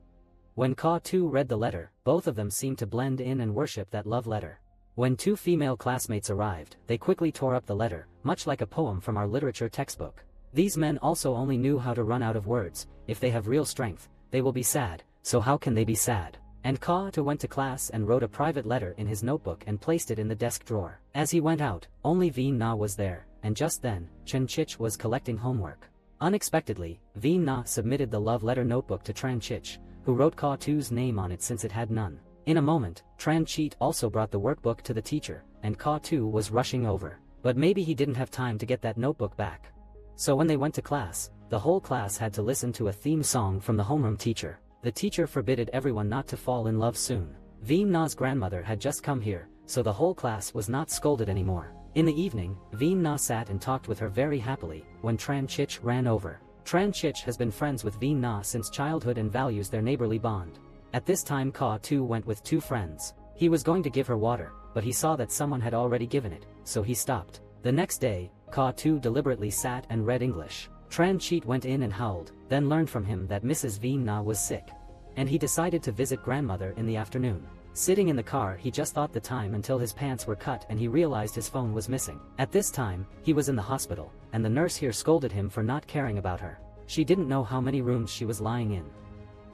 When Ka-tu read the letter, both of them seemed to blend in and worship that love letter. When 2 female classmates arrived, they quickly tore up the letter, much like a poem from our literature textbook. These men also only knew how to run out of words. If they have real strength, they will be sad, so how can they be sad? And Ka-tu went to class and wrote a private letter in his notebook and placed it in the desk drawer. As he went out, only Veen Na was there, and just then, Chen Chich was collecting homework. Unexpectedly, Veen Na submitted the love letter notebook to Tran Chich, who wrote Ka-tu's name on it since it had none. In a moment, Tran Cheat also brought the workbook to the teacher, and Ka Tu was rushing over. But maybe he didn't have time to get that notebook back. So when they went to class, the whole class had to listen to a theme song from the homeroom teacher. The teacher forbade everyone not to fall in love soon. Veen Na's grandmother had just come here, so the whole class was not scolded anymore. In the evening, Veen Na sat and talked with her very happily, when Tran Chich ran over. Tran Chich has been friends with Veen Na since childhood and values their neighborly bond. At this time Ka Tu went with two friends. He was going to give her water, but he saw that someone had already given it, so he stopped. The next day, Ka Tu deliberately sat and read English. Tran Cheat went in and howled, then learned from him that Mrs. Veen Na was sick. And he decided to visit grandmother in the afternoon. Sitting in the car, he just thought the time until his pants were cut and he realized his phone was missing. At this time, he was in the hospital, and the nurse here scolded him for not caring about her. She didn't know how many rooms she was lying in.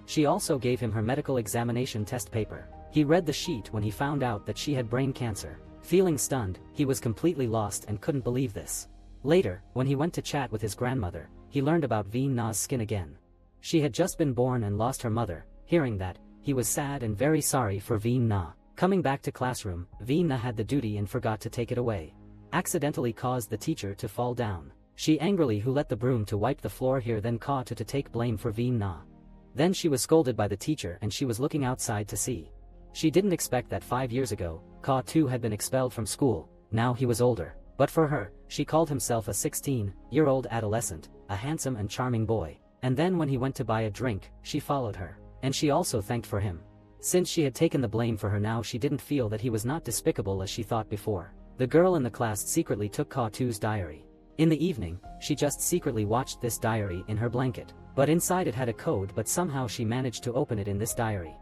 She also gave him her medical examination test paper. He read the sheet when he found out that she had brain cancer. Feeling stunned, he was completely lost and couldn't believe this. Later, when he went to chat with his grandmother, he learned about Veen Na's skin again. She had just been born and lost her mother. Hearing that, he was sad and very sorry for Veen Na. Coming back to classroom, Veen Na had the duty and forgot to take it away. Accidentally caused the teacher to fall down. She angrily who let the broom to wipe the floor here, then Ka Tu to take blame for Veen Na. Then she was scolded by the teacher and she was looking outside to see. She didn't expect that 5 years ago, Ka Tu had been expelled from school. Now he was older. But for her, she called himself a 16-year-old adolescent, a handsome and charming boy. And then when he went to buy a drink, she followed her. And she also thanked for him. Since she had taken the blame for her, now she didn't feel that he was not despicable as she thought before. The girl in the class secretly took Ka Tu's diary. In the evening, she just secretly watched this diary in her blanket. But inside it had a code, but somehow she managed to open it in this diary.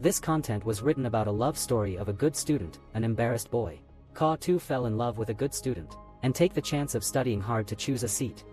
This content was written about a love story of a good student, an embarrassed boy. Ka Tu fell in love with a good student, and take the chance of studying hard to choose a seat.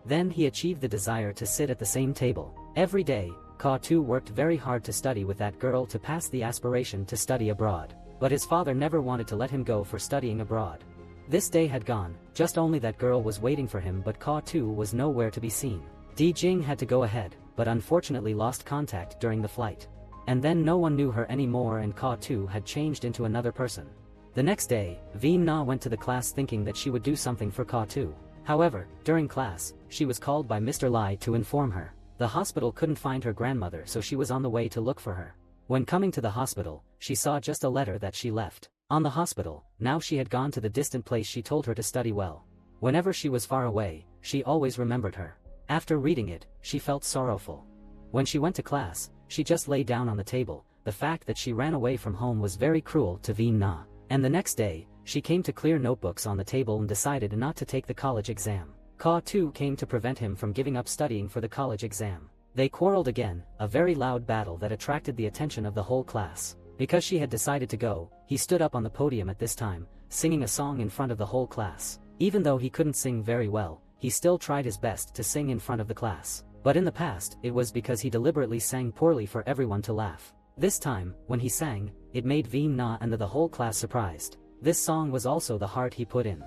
Then he achieved the desire to sit at the same table. Every day, Ka Tu worked very hard to study with that girl to pass the aspiration to study abroad. But his father never wanted to let him go for studying abroad. This day had gone, just only that girl was waiting for him, but Ka Tu was nowhere to be seen. Di Jing had to go ahead, but unfortunately lost contact during the flight. And then no one knew her anymore and Ka Tu had changed into another person. The next day, Veen Na went to the class thinking that she would do something for Ka Tu. However, during class, she was called by Mr. Lai to inform her. The hospital couldn't find her grandmother, so she was on the way to look for her. When coming to the hospital, she saw just a letter that she left on the hospital. Now she had gone to the distant place she told her to study well. Whenever she was far away, she always remembered her. After reading it, she felt sorrowful. When she went to class, she just lay down on the table. The fact that she ran away from home was very cruel to Veen Na. And the next day, she came to clear notebooks on the table and decided not to take the college exam. Ka Tu came to prevent him from giving up studying for the college exam. They quarreled again, a very loud battle that attracted the attention of the whole class. Because she had decided to go, he stood up on the podium at this time, singing a song in front of the whole class. Even though he couldn't sing very well, he still tried his best to sing in front of the class. But in the past, it was because he deliberately sang poorly for everyone to laugh. This time, when he sang, it made Veen Na and the whole class surprised. This song was also the heart he put in.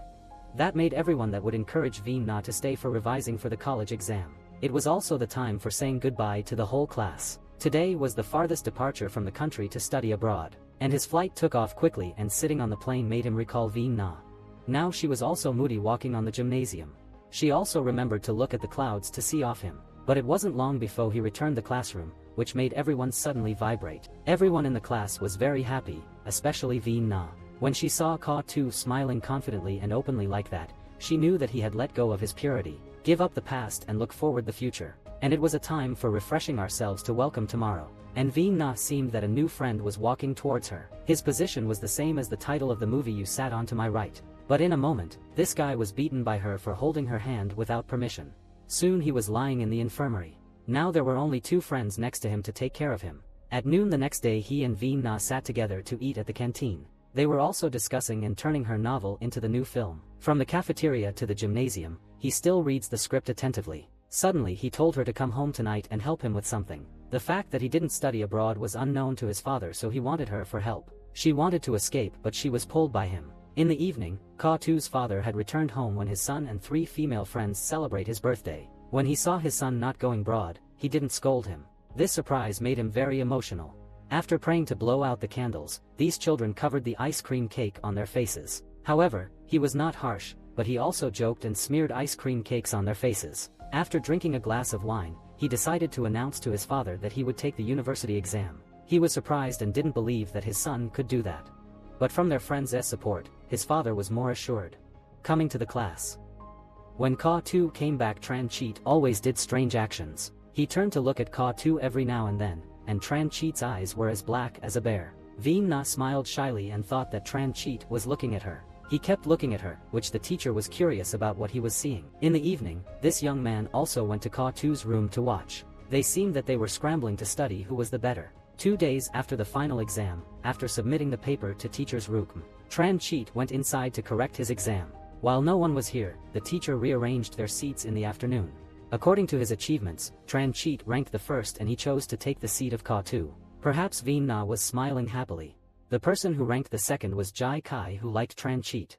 That made everyone that would encourage Veen Na to stay for revising for the college exam. It was also the time for saying goodbye to the whole class. Today was the farthest departure from the country to study abroad, and his flight took off quickly, and sitting on the plane made him recall Veen Na. Now she was also moody walking on the gymnasium. She also remembered to look at the clouds to see off him, but it wasn't long before he returned the classroom, which made everyone suddenly vibrate. Everyone in the class was very happy, especially Veen Na. When she saw Ka Tu smiling confidently and openly like that, she knew that he had let go of his purity, give up the past and look forward the future. And it was a time for refreshing ourselves to welcome tomorrow. And Veen Na seemed that a new friend was walking towards her. His position was the same as the title of the movie You Sat On to My Right. But in a moment, this guy was beaten by her for holding her hand without permission. Soon he was lying in the infirmary. Now there were only two friends next to him to take care of him. At noon the next day he and Veen Na sat together to eat at the canteen. They were also discussing and turning her novel into the new film. From the cafeteria to the gymnasium, he still reads the script attentively. Suddenly he told her to come home tonight and help him with something. The fact that he didn't study abroad was unknown to his father, so he wanted her for help. She wanted to escape, but she was pulled by him. In the evening, Ka Tu's father had returned home when his son and 3 female friends celebrate his birthday. When he saw his son not going abroad, he didn't scold him. This surprise made him very emotional. After praying to blow out the candles, these children covered the ice cream cake on their faces. However, he was not harsh, but he also joked and smeared ice cream cakes on their faces. After drinking a glass of wine, he decided to announce to his father that he would take the university exam. He was surprised and didn't believe that his son could do that. But from their friends' support, his father was more assured. Coming to the class. When Ka-tu came back, Tran-cheat always did strange actions. He turned to look at Ka-tu every now and then, and Tran-cheat's eyes were as black as a bear. Veen-na smiled shyly and thought that Tran-cheat was looking at her. He kept looking at her, which the teacher was curious about what he was seeing. In the evening, this young man also went to Ka-tu's room to watch. They seemed that they were scrambling to study who was the better. 2 days after the final exam, after submitting the paper to teacher's room, Tran-cheat went inside to correct his exam. While no one was here, the teacher rearranged their seats in the afternoon. According to his achievements, Tran-cheat ranked the first and he chose to take the seat of Ka-tu. Perhaps Veen-na was smiling happily. The person who ranked the second was Jai Kai, who liked Tran-cheat.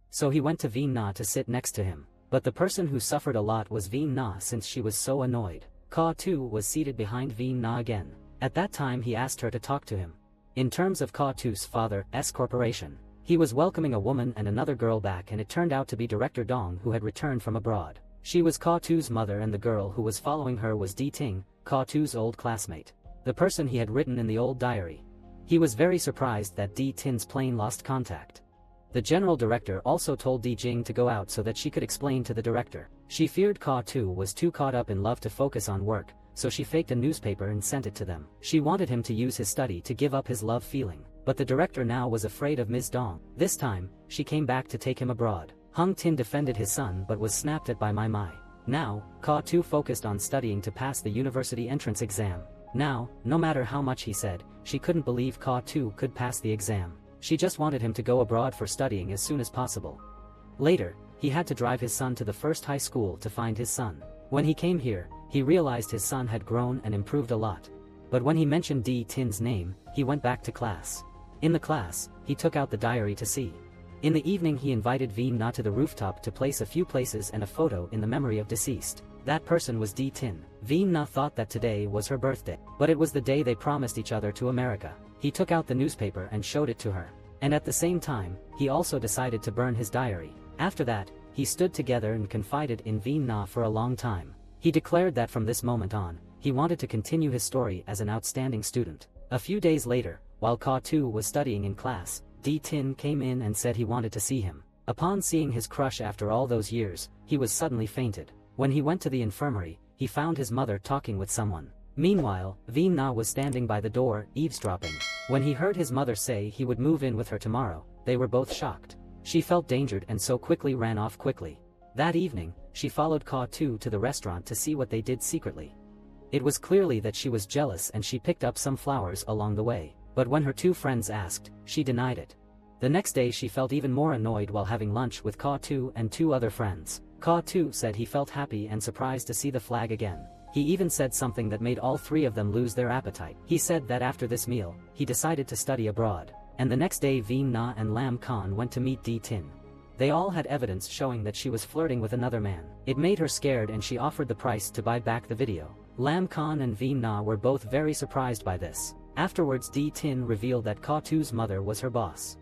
So he went to Veen-na to sit next to him. But the person who suffered a lot was Veen-na, since she was so annoyed. Ka-tu was seated behind Veen-na again. At that time he asked her to talk to him. In terms of Ka-tu's father's corporation, he was welcoming a woman and another girl back, and it turned out to be Director Dong, who had returned from abroad. She was Ka-tu's mother, and the girl who was following her was Di-ting, Ka-tu's old classmate. The person he had written in the old diary. He was very surprised that Di-ting's plane lost contact. The general director also told Di-jing to go out so that she could explain to the director. She feared Ka-tu was too caught up in love to focus on work, so she faked a newspaper and sent it to them. She wanted him to use his study to give up his love feeling, but the director now was afraid of Ms. Dong. This time, she came back to take him abroad. Hung Tin defended his son but was snapped at by Mai Mai. Now, Ka-tu focused on studying to pass the university entrance exam. Now, no matter how much he said, she couldn't believe Ka-tu could pass the exam. She just wanted him to go abroad for studying as soon as possible. Later, he had to drive his son to the first high school to find his son. When he came here, he realized his son had grown and improved a lot. But when he mentioned Di-ting's name, he went back to class. In the class, he took out the diary to see. In the evening he invited Veen-na to the rooftop to place a few places and a photo in the memory of deceased. That person was Di-ting. Veen-na thought that today was her birthday, but it was the day they promised each other to America. He took out the newspaper and showed it to her. And at the same time, he also decided to burn his diary. After that, he stood together and confided in Veen-na for a long time. He declared that from this moment on, he wanted to continue his story as an outstanding student. A few days later, while Ka-tu was studying in class, Di-ting came in and said he wanted to see him. Upon seeing his crush after all those years, he was suddenly fainted. When he went to the infirmary, he found his mother talking with someone. Meanwhile, Veen-na was standing by the door, eavesdropping. When he heard his mother say he would move in with her tomorrow, they were both shocked. She felt dangered and so quickly ran off quickly. That evening, she followed Ka-tu to the restaurant to see what they did secretly. It was clearly that she was jealous and she picked up some flowers along the way, but when her two friends asked, she denied it. The next day she felt even more annoyed while having lunch with Ka-tu and two other friends. Ka-tu said he felt happy and surprised to see the flag again. He even said something that made all three of them lose their appetite. He said that after this meal, he decided to study abroad, and the next day Veen-na and Lam Khan went to meet Di-ting. They all had evidence showing that she was flirting with another man. It made her scared and she offered the price to buy back the video. Lam Khan and Veen-na were both very surprised by this. Afterwards Di-ting revealed that Ka-tu's mother was her boss.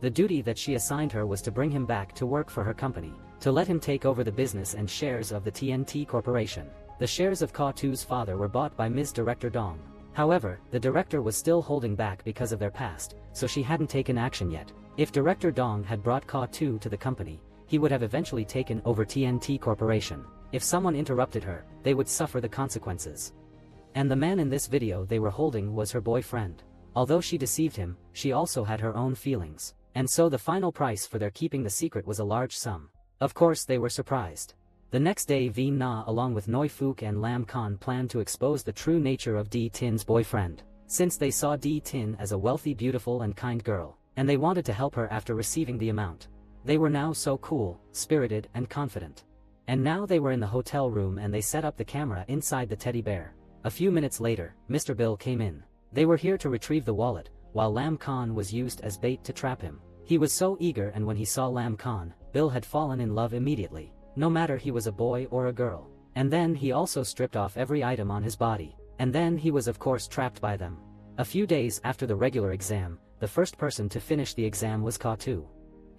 The duty that she assigned her was to bring him back to work for her company, to let him take over the business and shares of the TNT Corporation. The shares of Ka-tu's father were bought by Ms. Director Dong. However, the director was still holding back because of their past, so she hadn't taken action yet. If Director Dong had brought Ka-tu to the company, he would have eventually taken over TNT Corporation. If someone interrupted her, they would suffer the consequences. And the man in this video they were holding was her boyfriend. Although she deceived him, she also had her own feelings. And so the final price for their keeping the secret was a large sum. Of course they were surprised. The next day Veen-na along with Noi Fook and Lam Khan planned to expose the true nature of Di-ting's boyfriend. Since they saw Di-ting as a wealthy, beautiful and kind girl, and they wanted to help her after receiving the amount. They were now so cool, spirited and confident. And now they were in the hotel room and they set up the camera inside the teddy bear. A few minutes later, Mr. Bill came in. They were here to retrieve the wallet, while Lam Khan was used as bait to trap him. He was so eager, and when he saw Lam Khan, Bill had fallen in love immediately, no matter he was a boy or a girl. And then he also stripped off every item on his body, and then he was of course trapped by them. A few days after the regular exam, the first person to finish the exam was Ka2.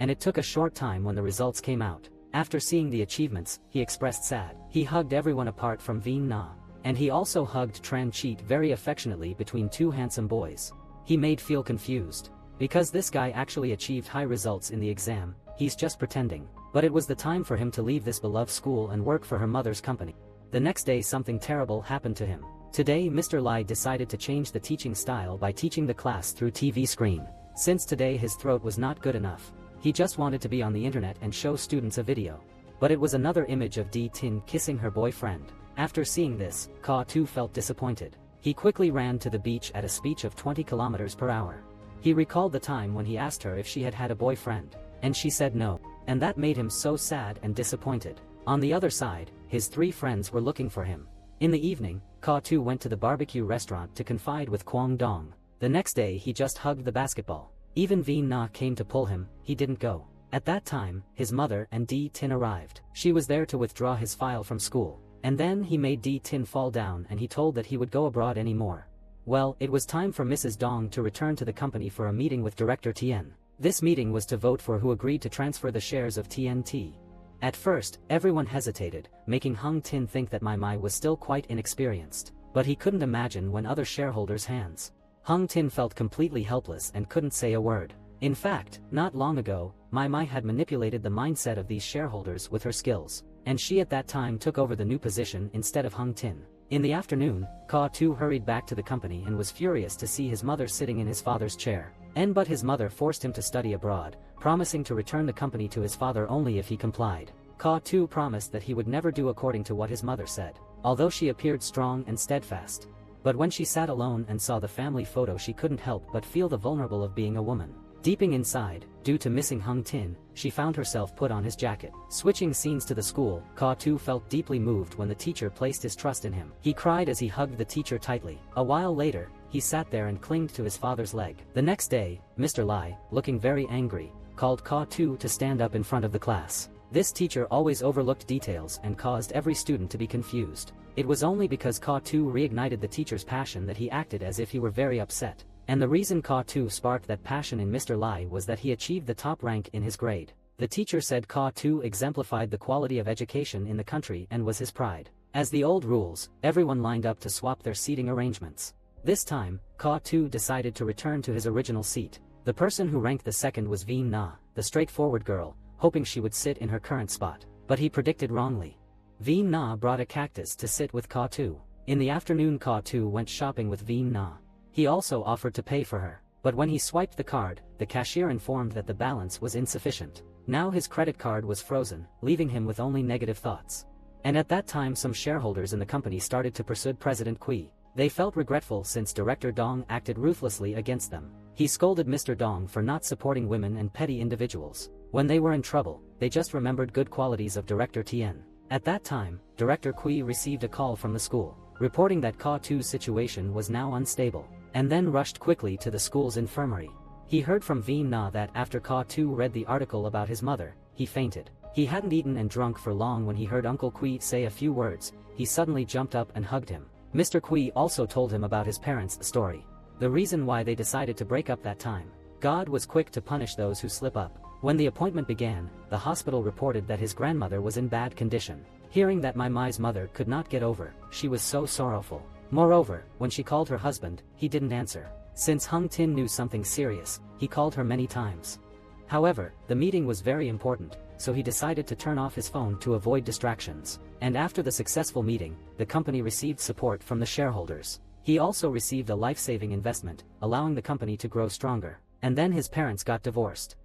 And it took a short time when the results came out. After seeing the achievements, he expressed sad. He hugged everyone apart from Veen Na. And he also hugged Tran Cheat very affectionately between two handsome boys. He made feel confused. Because this guy actually achieved high results in the exam, he's just pretending. But it was the time for him to leave this beloved school and work for her mother's company. The next day something terrible happened to him. Today Mr. Lai decided to change the teaching style by teaching the class through TV screen. Since today his throat was not good enough, he just wanted to be on the internet and show students a video. But it was another image of Di Tin kissing her boyfriend. After seeing this, Ka2 felt disappointed. He quickly ran to the beach at a speed of 20 kilometers per hour. He recalled the time when he asked her if she had had a boyfriend, and she said no. And that made him so sad and disappointed. On the other side, his three friends were looking for him. In the evening, Ka2 went to the barbecue restaurant to confide with Kwang Dong. The next day he just hugged the basketball. Even Veen Na came to pull him, he didn't go. At that time, his mother and Di Tin arrived. She was there to withdraw his file from school. And then he made Di Tin fall down and he told that he would go abroad anymore. Well, it was time for Mrs. Dong to return to the company for a meeting with Director Tien. This meeting was to vote for who agreed to transfer the shares of TNT. At first, everyone hesitated, making Hung Tin think that Mai was still quite inexperienced. But he couldn't imagine when other shareholders' hands. Hung Tin felt completely helpless and couldn't say a word. In fact, not long ago, Mai had manipulated the mindset of these shareholders with her skills, and she at that time took over the new position instead of Hung Tin. In the afternoon, Ka2 hurried back to the company and was furious to see his mother sitting in his father's chair. But his mother forced him to study abroad, promising to return the company to his father only if he complied. Ka2 promised that he would never do according to what his mother said, although she appeared strong and steadfast. But when she sat alone and saw the family photo, she couldn't help but feel the vulnerable of being a woman. Deeping inside, due to missing Hung Tin, she found herself put on his jacket. Switching scenes to the school, Ka2 felt deeply moved when the teacher placed his trust in him. He cried as he hugged the teacher tightly. A while later, he sat there and clinged to his father's leg. The next day, Mr. Lai, looking very angry, called Ka2 to stand up in front of the class. This teacher always overlooked details and caused every student to be confused. It was only because Ka2 reignited the teacher's passion that he acted as if he were very upset. And the reason Ka2 sparked that passion in Mr. Lai was that he achieved the top rank in his grade. The teacher said Ka2 exemplified the quality of education in the country and was his pride. As the old rules, everyone lined up to swap their seating arrangements. This time, Ka2 decided to return to his original seat. The person who ranked the second was Veen Na, the straightforward girl, hoping she would sit in her current spot. But he predicted wrongly. Veen Na brought a cactus to sit with Ka2. In the afternoon, Ka2 went shopping with Veen Na. He also offered to pay for her, but when he swiped the card, the cashier informed that the balance was insufficient. Now his credit card was frozen, leaving him with only negative thoughts. And at that time some shareholders in the company started to pursue President Kui. They felt regretful since Director Dong acted ruthlessly against them. He scolded Mr. Dong for not supporting women and petty individuals. When they were in trouble, they just remembered good qualities of Director Tien. At that time, Director Kui received a call from the school, reporting that Ka2's situation was now unstable, and then rushed quickly to the school's infirmary. He heard from Veen Na that after Ka2 read the article about his mother, he fainted. He hadn't eaten and drunk for long when he heard Uncle Kui say a few words. He suddenly jumped up and hugged him. Mr. Kui also told him about his parents' story. The reason why they decided to break up that time. God was quick to punish those who slip up. When the appointment began, the hospital reported that his grandmother was in bad condition. Hearing that Mai's mother could not get over, she was so sorrowful. Moreover, when she called her husband, he didn't answer. Since Hung Tin knew something serious, he called her many times. However, the meeting was very important, so he decided to turn off his phone to avoid distractions. And after the successful meeting, the company received support from the shareholders. He also received a life-saving investment, allowing the company to grow stronger. And then his parents got divorced.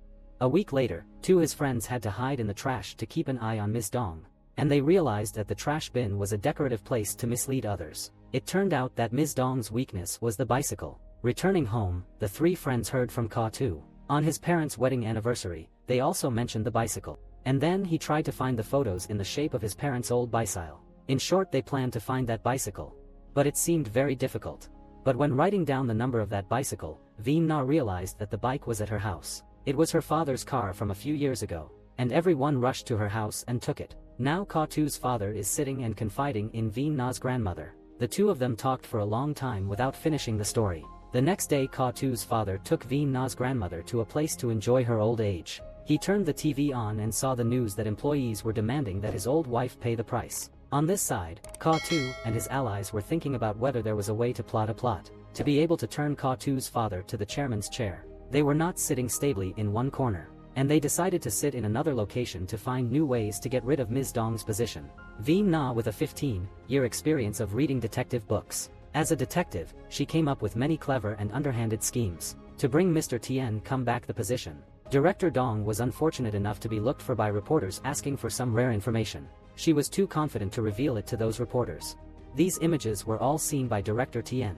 A week later, two of his friends had to hide in the trash to keep an eye on Miss Dong. And they realized that the trash bin was a decorative place to mislead others. It turned out that Ms. Dong's weakness was the bicycle. Returning home, the three friends heard from Ka2. On his parents' wedding anniversary, they also mentioned the bicycle. And then he tried to find the photos in the shape of his parents' old bicycle. In short, they planned to find that bicycle. But it seemed very difficult. But when writing down the number of that bicycle, Veen Na realized that the bike was at her house. It was her father's car from a few years ago, and everyone rushed to her house and took it. Now Ka2's father is sitting and confiding in Veen Na's grandmother. The two of them talked for a long time without finishing the story. The next day Ka-tu's father took Veen Na's grandmother to a place to enjoy her old age. He turned the TV on and saw the news that employees were demanding that his old wife pay the price. On this side, Ka-tu and his allies were thinking about whether there was a way to plot a plot to be able to turn Ka-tu's father to the chairman's chair. They were not sitting stably in one corner, and they decided to sit in another location to find new ways to get rid of Ms. Dong's position. Veen Na with a 15-year experience of reading detective books. As a detective, she came up with many clever and underhanded schemes to bring Mr. Tien come back the position. Director Dong was unfortunate enough to be looked for by reporters asking for some rare information. She was too confident to reveal it to those reporters. These images were all seen by Director Tien.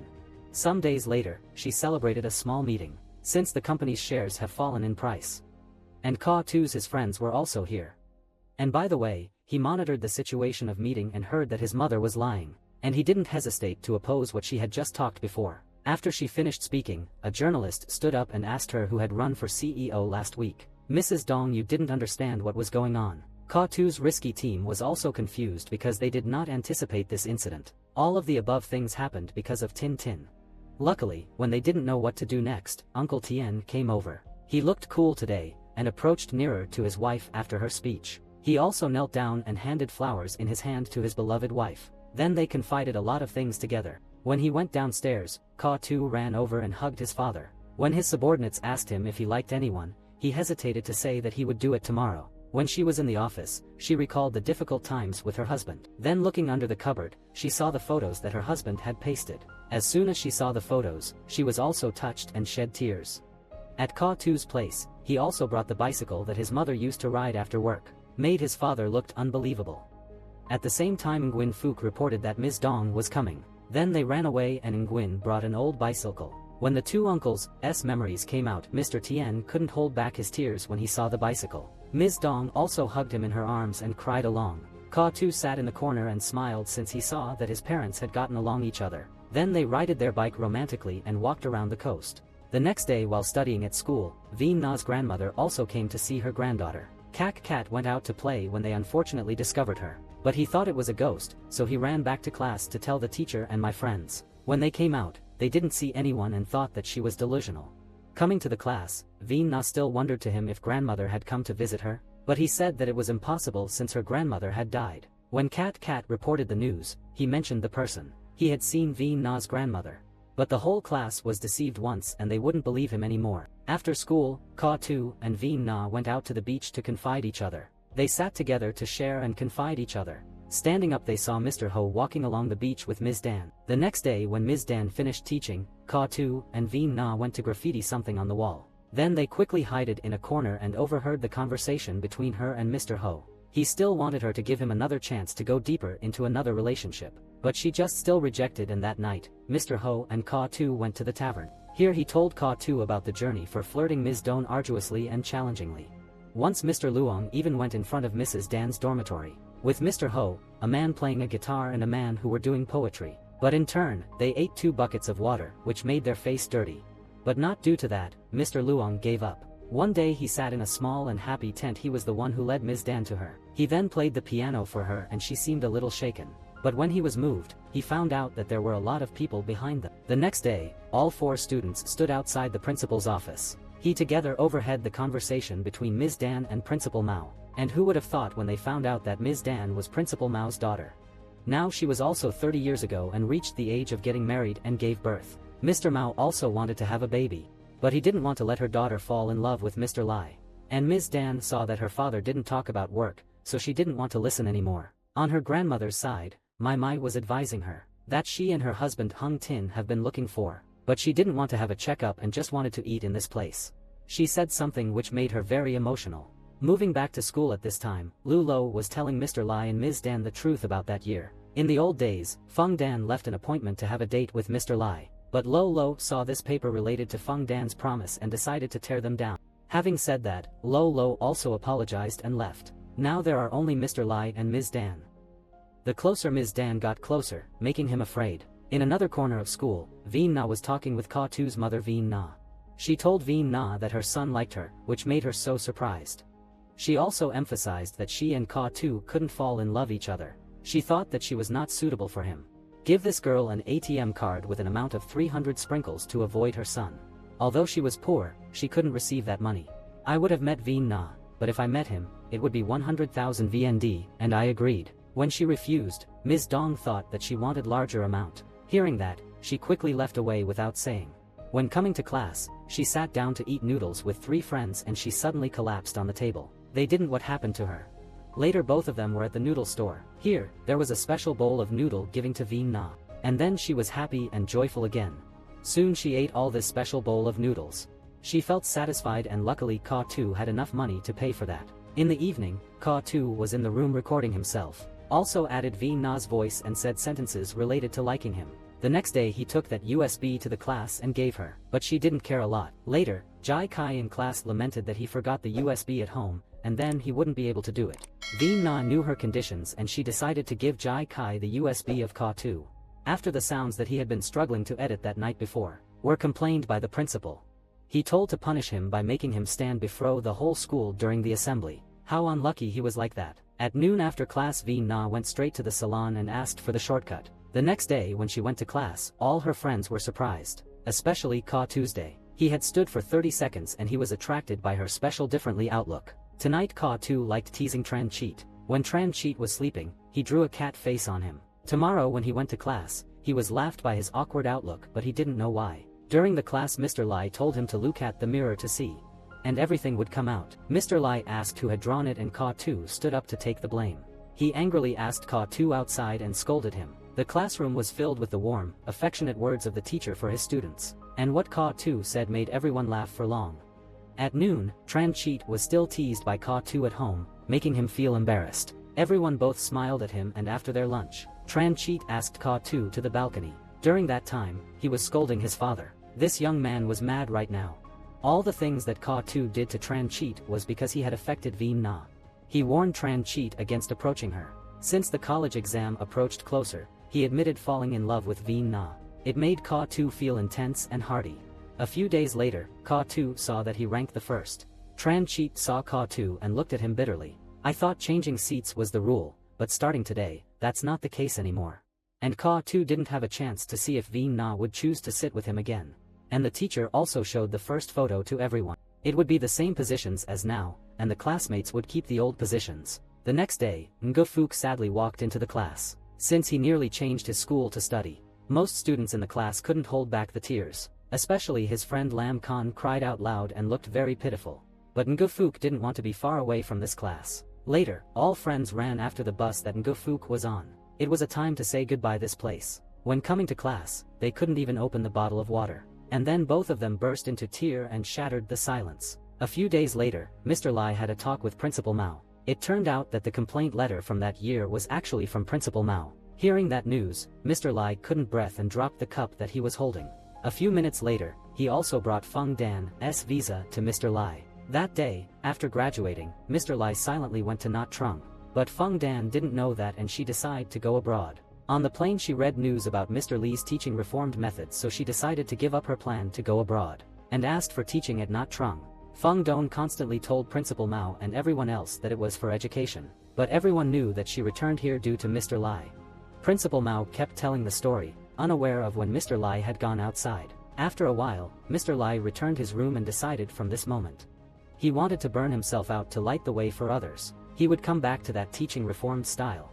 Some days later, she celebrated a small meeting, since the company's shares have fallen in price. And Ka-tu's his friends were also here. And by the way, he monitored the situation of meeting and heard that his mother was lying, and he didn't hesitate to oppose what she had just talked before. After she finished speaking, a journalist stood up and asked her who had run for CEO last week. Mrs. Dong, you didn't understand what was going on. Ka-tu's risky team was also confused because they did not anticipate this incident. All of the above things happened because of Tin Tin. Luckily, when they didn't know what to do next, Uncle Tien came over. He looked cool today, and approached nearer to his wife after her speech. He also knelt down and handed flowers in his hand to his beloved wife. Then they confided a lot of things together. When he went downstairs, Ka-tu ran over and hugged his father. When his subordinates asked him if he liked anyone, he hesitated to say that he would do it tomorrow. When she was in the office, she recalled the difficult times with her husband. Then looking under the cupboard, she saw the photos that her husband had pasted. As soon as she saw the photos, she was also touched and shed tears. At Ka-tu's place, he also brought the bicycle that his mother used to ride after work. Made his father looked unbelievable. At the same time Nguyen Phuc reported that Ms. Dong was coming. Then they ran away and Nguyen brought an old bicycle. When the two uncles' memories came out, Mr. Tien couldn't hold back his tears when he saw the bicycle. Ms. Dong also hugged him in her arms and cried along. Ka-tu sat in the corner and smiled since he saw that his parents had gotten along each other. Then they rided their bike romantically and walked around the coast. The next day while studying at school, Veen Na's grandmother also came to see her granddaughter. Kak Kat went out to play when they unfortunately discovered her. But he thought it was a ghost, so he ran back to class to tell the teacher and my friends. When they came out, they didn't see anyone and thought that she was delusional. Coming to the class, Veen Na still wondered to him if grandmother had come to visit her, but he said that it was impossible since her grandmother had died. When Kat Kat reported the news, he mentioned the person. He had seen Veen Na's grandmother. But the whole class was deceived once and they wouldn't believe him anymore. After school, Ka-tu and Veen Na went out to the beach to confide each other. They sat together to share and confide each other. Standing up they saw Mr. Ho walking along the beach with Ms. Dan. The next day when Ms. Dan finished teaching, Ka-tu and Veen Na went to graffiti something on the wall. Then they quickly hid in a corner and overheard the conversation between her and Mr. Ho. He still wanted her to give him another chance to go deeper into another relationship. But she just still rejected, and that night, Mr. Ho and Ka-tu went to the tavern. Here he told Ka-tu about the journey for flirting Ms. Don arduously and challengingly. Once Mr. Luong even went in front of Mrs. Dan's dormitory, with Mr. Ho, a man playing a guitar and a man who were doing poetry. But in turn, they ate 2 buckets of water, which made their face dirty. But not due to that, Mr. Luong gave up. One day he sat in a small and happy tent. He was the one who led Ms. Dan to her. He then played the piano for her and she seemed a little shaken. But when he was moved, he found out that there were a lot of people behind them. The next day, all 4 students stood outside the principal's office. He together overheard the conversation between Ms. Dan and Principal Mao. And who would have thought when they found out that Ms. Dan was Principal Mao's daughter. Now she was also 30 years ago and reached the age of getting married and gave birth. Mr. Mao also wanted to have a baby. But he didn't want to let her daughter fall in love with Mr. Lai. And Ms. Dan saw that her father didn't talk about work, so she didn't want to listen anymore. On her grandmother's side, Mai was advising her that she and her husband Hung Tin have been looking for, but she didn't want to have a checkup and just wanted to eat in this place. She said something which made her very emotional. Moving back to school at this time, Lu Lo was telling Mr. Lai and Ms. Dan the truth about that year. In the old days, Feng Dan left an appointment to have a date with Mr. Lai, but Lo Lo saw this paper related to Feng Dan's promise and decided to tear them down. Having said that, Lo Lo also apologized and left. Now there are only Mr. Lai and Ms. Dan. The closer Ms. Dan got closer, making him afraid. In another corner of school, Veen Na was talking with Ka-tu's mother Veen Na. She told Veen Na that her son liked her, which made her so surprised. She also emphasized that she and Ka-tu couldn't fall in love each other. She thought that she was not suitable for him. Give this girl an ATM card with an amount of 300 sprinkles to avoid her son. Although she was poor, she couldn't receive that money. I would have met Veen Na, but if I met him, it would be 100,000 VND, and I agreed. When she refused, Ms. Dong thought that she wanted larger amount. Hearing that, she quickly left away without saying. When coming to class, she sat down to eat noodles with 3 friends and she suddenly collapsed on the table. They didn't what happened to her. Later both of them were at the noodle store. Here, there was a special bowl of noodle giving to Veen Na. And then she was happy and joyful again. Soon she ate all this special bowl of noodles. She felt satisfied and luckily Ka Tu had enough money to pay for that. In the evening, Ka Tu was in the room recording himself. Also added Veen Na's voice and said sentences related to liking him. The next day he took that USB to the class and gave her, but she didn't care a lot. Later, Jai Kai in class lamented that he forgot the USB at home, and then he wouldn't be able to do it. Veen Na knew her conditions and she decided to give Jai Kai the USB of Ka Tu. After the sounds that he had been struggling to edit that night before were complained by the principal. He told to punish him by making him stand before the whole school during the assembly. How unlucky he was like that. At noon after class Veen Na went straight to the salon and asked for the shortcut. The next day when she went to class, all her friends were surprised. Especially Ka Tuesday. He had stood for 30 seconds and he was attracted by her special differently outlook. Tonight Ka Tu liked teasing Tran Cheat. When Tran Cheat was sleeping, he drew a cat face on him. Tomorrow when he went to class, he was laughed by his awkward outlook but he didn't know why. During the class Mr. Lai told him to look at the mirror to see. And everything would come out. Mr. Lai asked who had drawn it and Ka Tu stood up to take the blame. He angrily asked Ka Tu outside and scolded him. The classroom was filled with the warm, affectionate words of the teacher for his students. And what Ka Tu said made everyone laugh for long. At noon, Tran Cheat was still teased by Ka Tu at home, making him feel embarrassed. Everyone both smiled at him and after their lunch, Tran Cheat asked Ka Tu to the balcony. During that time, he was scolding his father. This young man was mad right now. All the things that Ka Tu did to Tran Cheat was because he had affected Veen Na. He warned Tran Cheat against approaching her. Since the college exam approached closer, he admitted falling in love with Veen Na. It made Ka Tu feel intense and hearty. A few days later, Ka Tu saw that he ranked the first. Tran Cheat saw Ka Tu and looked at him bitterly. I thought changing seats was the rule, but starting today, that's not the case anymore. And Ka Tu didn't have a chance to see if Veen Na would choose to sit with him again. And the teacher also showed the first photo to everyone. It would be the same positions as now, and the classmates would keep the old positions. The next day, Ngo Fook sadly walked into the class. Since he nearly changed his school to study, most students in the class couldn't hold back the tears. Especially his friend Lam Khan cried out loud and looked very pitiful. But Ngo Fook didn't want to be far away from this class. Later, all friends ran after the bus that Ngo Fook was on. It was a time to say goodbye this place. When coming to class, they couldn't even open the bottle of water. And then both of them burst into tears and shattered the silence. A few days later, Mr. Lai had a talk with Principal Mao. It turned out that the complaint letter from that year was actually from Principal Mao. Hearing that news, Mr. Lai couldn't breathe and dropped the cup that he was holding. A few minutes later, he also brought Feng Dan's visa to Mr. Lai. That day, after graduating, Mr. Lai silently went to Not Trung. But Feng Dan didn't know that and she decided to go abroad. On the plane she read news about Mr. Li's teaching reformed methods, so she decided to give up her plan to go abroad. And asked for teaching at Not Trung. Feng Don constantly told Principal Mao and everyone else that it was for education. But everyone knew that she returned here due to Mr. Lai. Principal Mao kept telling the story, unaware of when Mr. Lai had gone outside. After a while, Mr. Lai returned his room and decided from this moment. He wanted to burn himself out to light the way for others. He would come back to that teaching reformed style.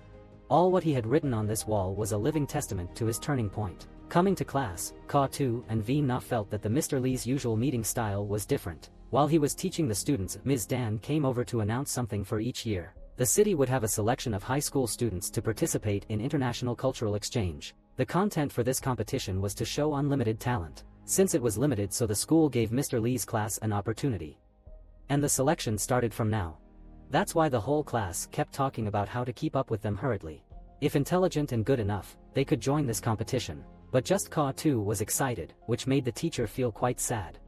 All what he had written on this wall was a living testament to his turning point. Coming to class, Ka Tu and Veen Na felt that the Mr. Li's usual meeting style was different. While he was teaching the students, Ms. Dan came over to announce something for each year. The city would have a selection of high school students to participate in international cultural exchange. The content for this competition was to show unlimited talent. Since it was limited, so the school gave Mr. Li's class an opportunity. And the selection started from now. That's why the whole class kept talking about how to keep up with them hurriedly. If intelligent and good enough, they could join this competition. But just Ka Tu was excited, which made the teacher feel quite sad.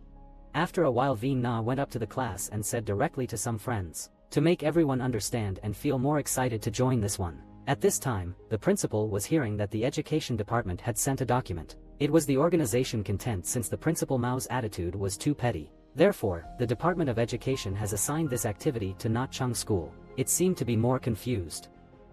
After a while Veen Na went up to the class and said directly to some friends, to make everyone understand and feel more excited to join this one. At this time, the principal was hearing that the education department had sent a document. It was the organization content since the Principal Mao's attitude was too petty. Therefore, the Department of Education has assigned this activity to Not Chung School. It seemed to be more confused.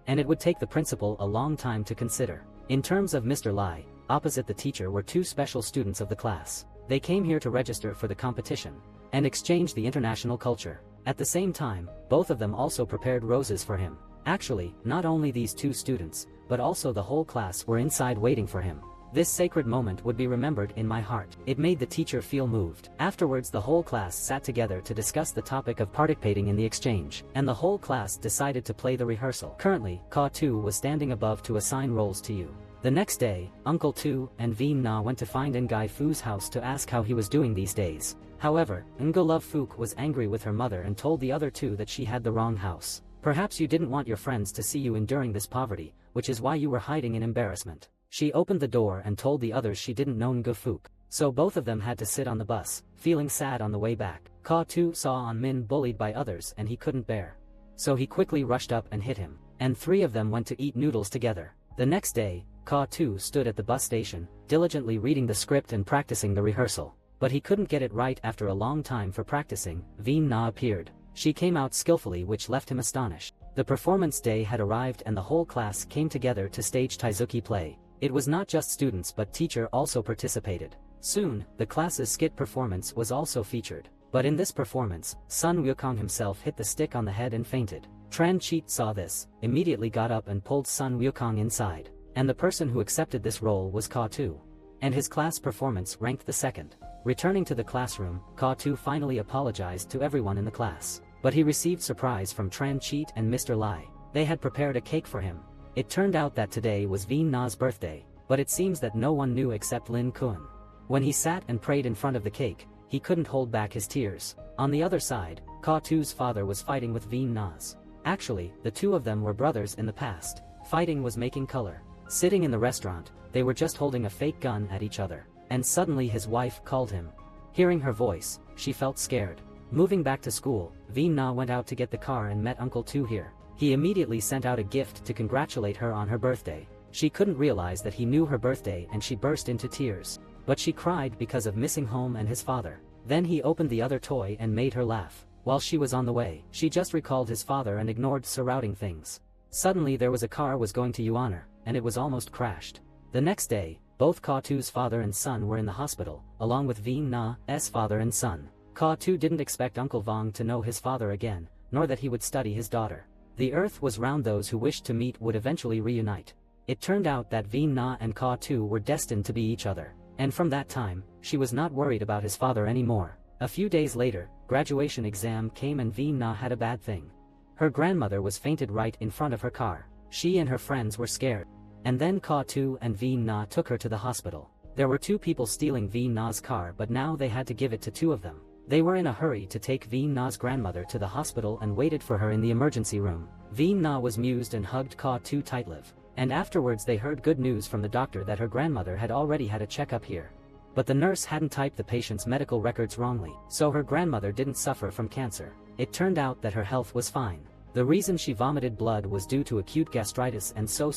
And it would take the principal a long time to consider. In terms of Mr. Lai, opposite the teacher were two special students of the class. They came here to register for the competition and exchange the international culture. At the same time, both of them also prepared roses for him. Actually, not only these two students, but also the whole class were inside waiting for him. This sacred moment would be remembered in my heart. It made the teacher feel moved. Afterwards, the whole class sat together to discuss the topic of participating in the exchange, and the whole class decided to play the rehearsal. Currently, Ka Tu was standing above to assign roles to you. The next day, Uncle Tu and Veen Na went to find Ngai Fu's house to ask how he was doing these days. However, Love Fook was angry with her mother and told the other two that she had the wrong house. Perhaps you didn't want your friends to see you enduring this poverty, which is why you were hiding in embarrassment. She opened the door and told the others she didn't know Nga Fook. So both of them had to sit on the bus, feeling sad on the way back. Ka Tu saw An Min bullied by others and he couldn't bear. So he quickly rushed up and hit him, and three of them went to eat noodles together. The next day, Ka Tu stood at the bus station, diligently reading the script and practicing the rehearsal. But he couldn't get it right. After a long time for practicing, Veen Na appeared. She came out skillfully, which left him astonished. The performance day had arrived and the whole class came together to stage Taizuki play. It was not just students but teacher also participated. Soon, the class's skit performance was also featured. But in this performance, Sun Wukong himself hit the stick on the head and fainted. Tran Cheat saw this, immediately got up and pulled Sun Wukong inside. And the person who accepted this role was Ka Tu. And his class performance ranked the second. Returning to the classroom, Ka Tu finally apologized to everyone in the class. But he received surprise from Tran Cheat and Mr. Lai. They had prepared a cake for him. It turned out that today was Veen Na's birthday, but it seems that no one knew except Lin Kun. When he sat and prayed in front of the cake, he couldn't hold back his tears. On the other side, Ka Tu's father was fighting with Veen Na's. Actually, the two of them were brothers in the past. Fighting was making color. Sitting in the restaurant, they were just holding a fake gun at each other, and suddenly his wife called him. Hearing her voice, she felt scared. Moving back to school, Veen Na went out to get the car and met Uncle Tu here. He immediately sent out a gift to congratulate her on her birthday. She couldn't realize that he knew her birthday and she burst into tears. But she cried because of missing home and his father. Then he opened the other toy and made her laugh. While she was on the way, she just recalled his father and ignored surrounding things. Suddenly there was a car was going to Yuaner, and it was almost crashed. The next day, both Ka Tu's father and son were in the hospital, along with Veen Na's father and son. Ka Tu didn't expect Uncle Vong to know his father again, nor that he would study his daughter. The earth was round. Those who wished to meet would eventually reunite. It turned out that Veen Na and Ka Tu were destined to be each other, and from that time, she was not worried about his father anymore. A few days later, graduation exam came and Veen Na had a bad thing. Her grandmother was fainted right in front of her car. She and her friends were scared. And then Ka Tu and Veen Na took her to the hospital. There were two people stealing Veen Na's car, but now they had to give it to two of them. They were in a hurry to take Veen Na's grandmother to the hospital and waited for her in the emergency room. Veen Na was amused and hugged Ka Tu tightly. And afterwards they heard good news from the doctor that her grandmother had already had a checkup here. But the nurse hadn't typed the patient's medical records wrongly, so her grandmother didn't suffer from cancer. It turned out that her health was fine. The reason she vomited blood was due to acute gastritis, and so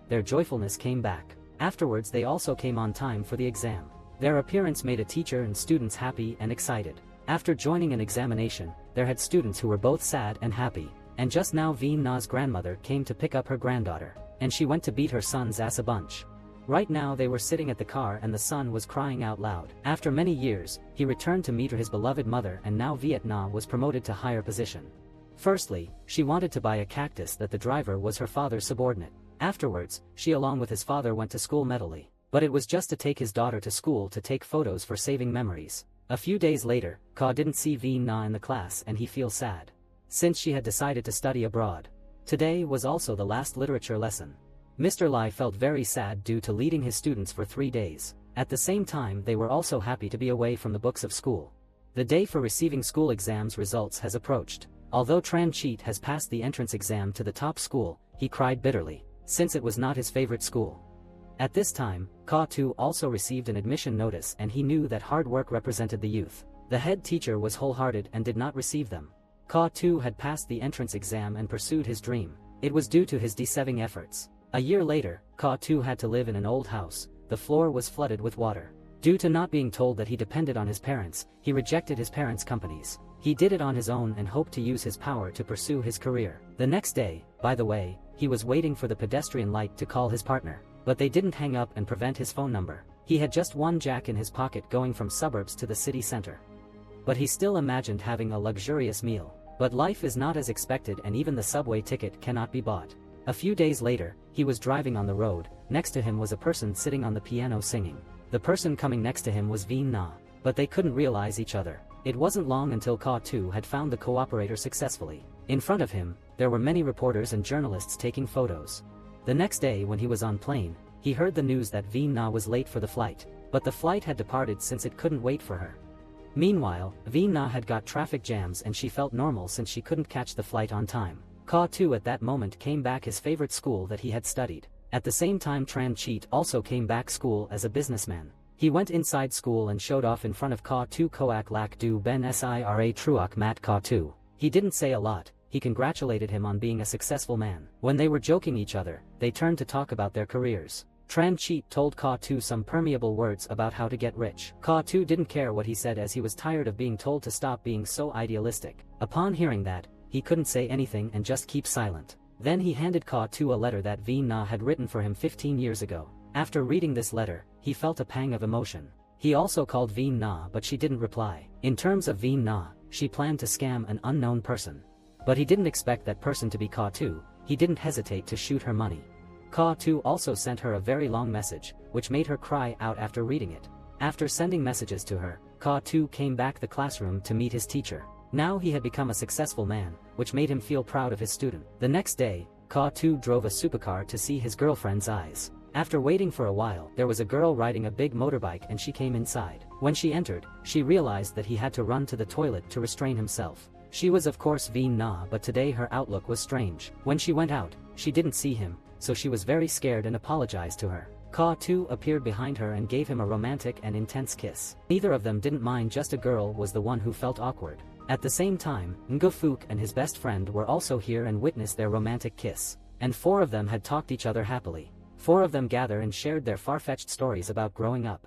their joyfulness came back. Afterwards they also came on time for the exam. Their appearance made a teacher and students happy and excited. After joining an examination, there had students who were both sad and happy. And just now Veen Na's grandmother came to pick up her granddaughter, and she went to beat her son's ass a bunch. Right now they were sitting at the car and the son was crying out loud. After many years, he returned to meet his beloved mother, and now Vietnam was promoted to higher position. Firstly, she wanted to buy a cactus that the driver was her father's subordinate. Afterwards, she along with his father went to school medley. But it was just to take his daughter to school to take photos for saving memories. A few days later, Ka didn't see Veen Na in the class and he feels sad. Since she had decided to study abroad. Today was also the last literature lesson. Mr. Lai felt very sad due to leading his students for 3 days. At the same time they were also happy to be away from the books of school. The day for receiving school exams results has approached. Although Tran Cheat has passed the entrance exam to the top school, he cried bitterly, since it was not his favorite school. At this time, Ka Tu also received an admission notice and he knew that hard work represented the youth. The head teacher was wholehearted and did not receive them. Ka Tu had passed the entrance exam and pursued his dream. It was due to his saving efforts. A year later, Ka Tu had to live in an old house. The floor was flooded with water. Due to not being told that he depended on his parents, he rejected his parents' companies. He did it on his own and hoped to use his power to pursue his career. The next day, by the way, he was waiting for the pedestrian light to call his partner. But they didn't hang up and prevent his phone number. He had just one jack in his pocket going from suburbs to the city center. But he still imagined having a luxurious meal. But life is not as expected, and even the subway ticket cannot be bought. A few days later, he was driving on the road. Next to him was a person sitting on the piano singing. The person coming next to him was Veen Na, but they couldn't realize each other. It wasn't long until Ka Tu had found the cooperator successfully. In front of him, there were many reporters and journalists taking photos. The next day when he was on plane, he heard the news that Veen Na was late for the flight, but the flight had departed since it couldn't wait for her. Meanwhile, Veen Na had got traffic jams and she felt normal since she couldn't catch the flight on time. Ka Tu at that moment came back his favorite school that he had studied. At the same time, Tran Cheat also came back school as a businessman. He went inside school and showed off in front of Ka Tu Koak Lak Du Ben Sira Truak Mat Ka Tu. He didn't say a lot, he congratulated him on being a successful man. When they were joking each other, they turned to talk about their careers. Tran Cheat told Ka Tu some permeable words about how to get rich. Ka Tu didn't care what he said as he was tired of being told to stop being so idealistic. Upon hearing that, he couldn't say anything and just keep silent. Then he handed Ka Tu a letter that Veen Na had written for him 15 years ago. After reading this letter, he felt a pang of emotion. He also called Veen Na, but she didn't reply. In terms of Veen Na, she planned to scam an unknown person. But he didn't expect that person to be Ka Tu. He didn't hesitate to shoot her money. Ka Tu also sent her a very long message, which made her cry out after reading it. After sending messages to her, Ka Tu came back the classroom to meet his teacher. Now he had become a successful man, which made him feel proud of his student. The next day, Ka Tu drove a supercar to see his girlfriend's eyes. After waiting for a while, there was a girl riding a big motorbike and she came inside. When she entered, she realized that he had to run to the toilet to restrain himself. She was of course Veen Na, but today her outlook was strange. When she went out, she didn't see him, so she was very scared and apologized to her. Ka Tu appeared behind her and gave him a romantic and intense kiss. Neither of them didn't mind, just a girl was the one who felt awkward. At the same time, Nga Fook and his best friend were also here and witnessed their romantic kiss. And 4 of them had talked each other happily. 4 of them gathered and shared their far-fetched stories about growing up.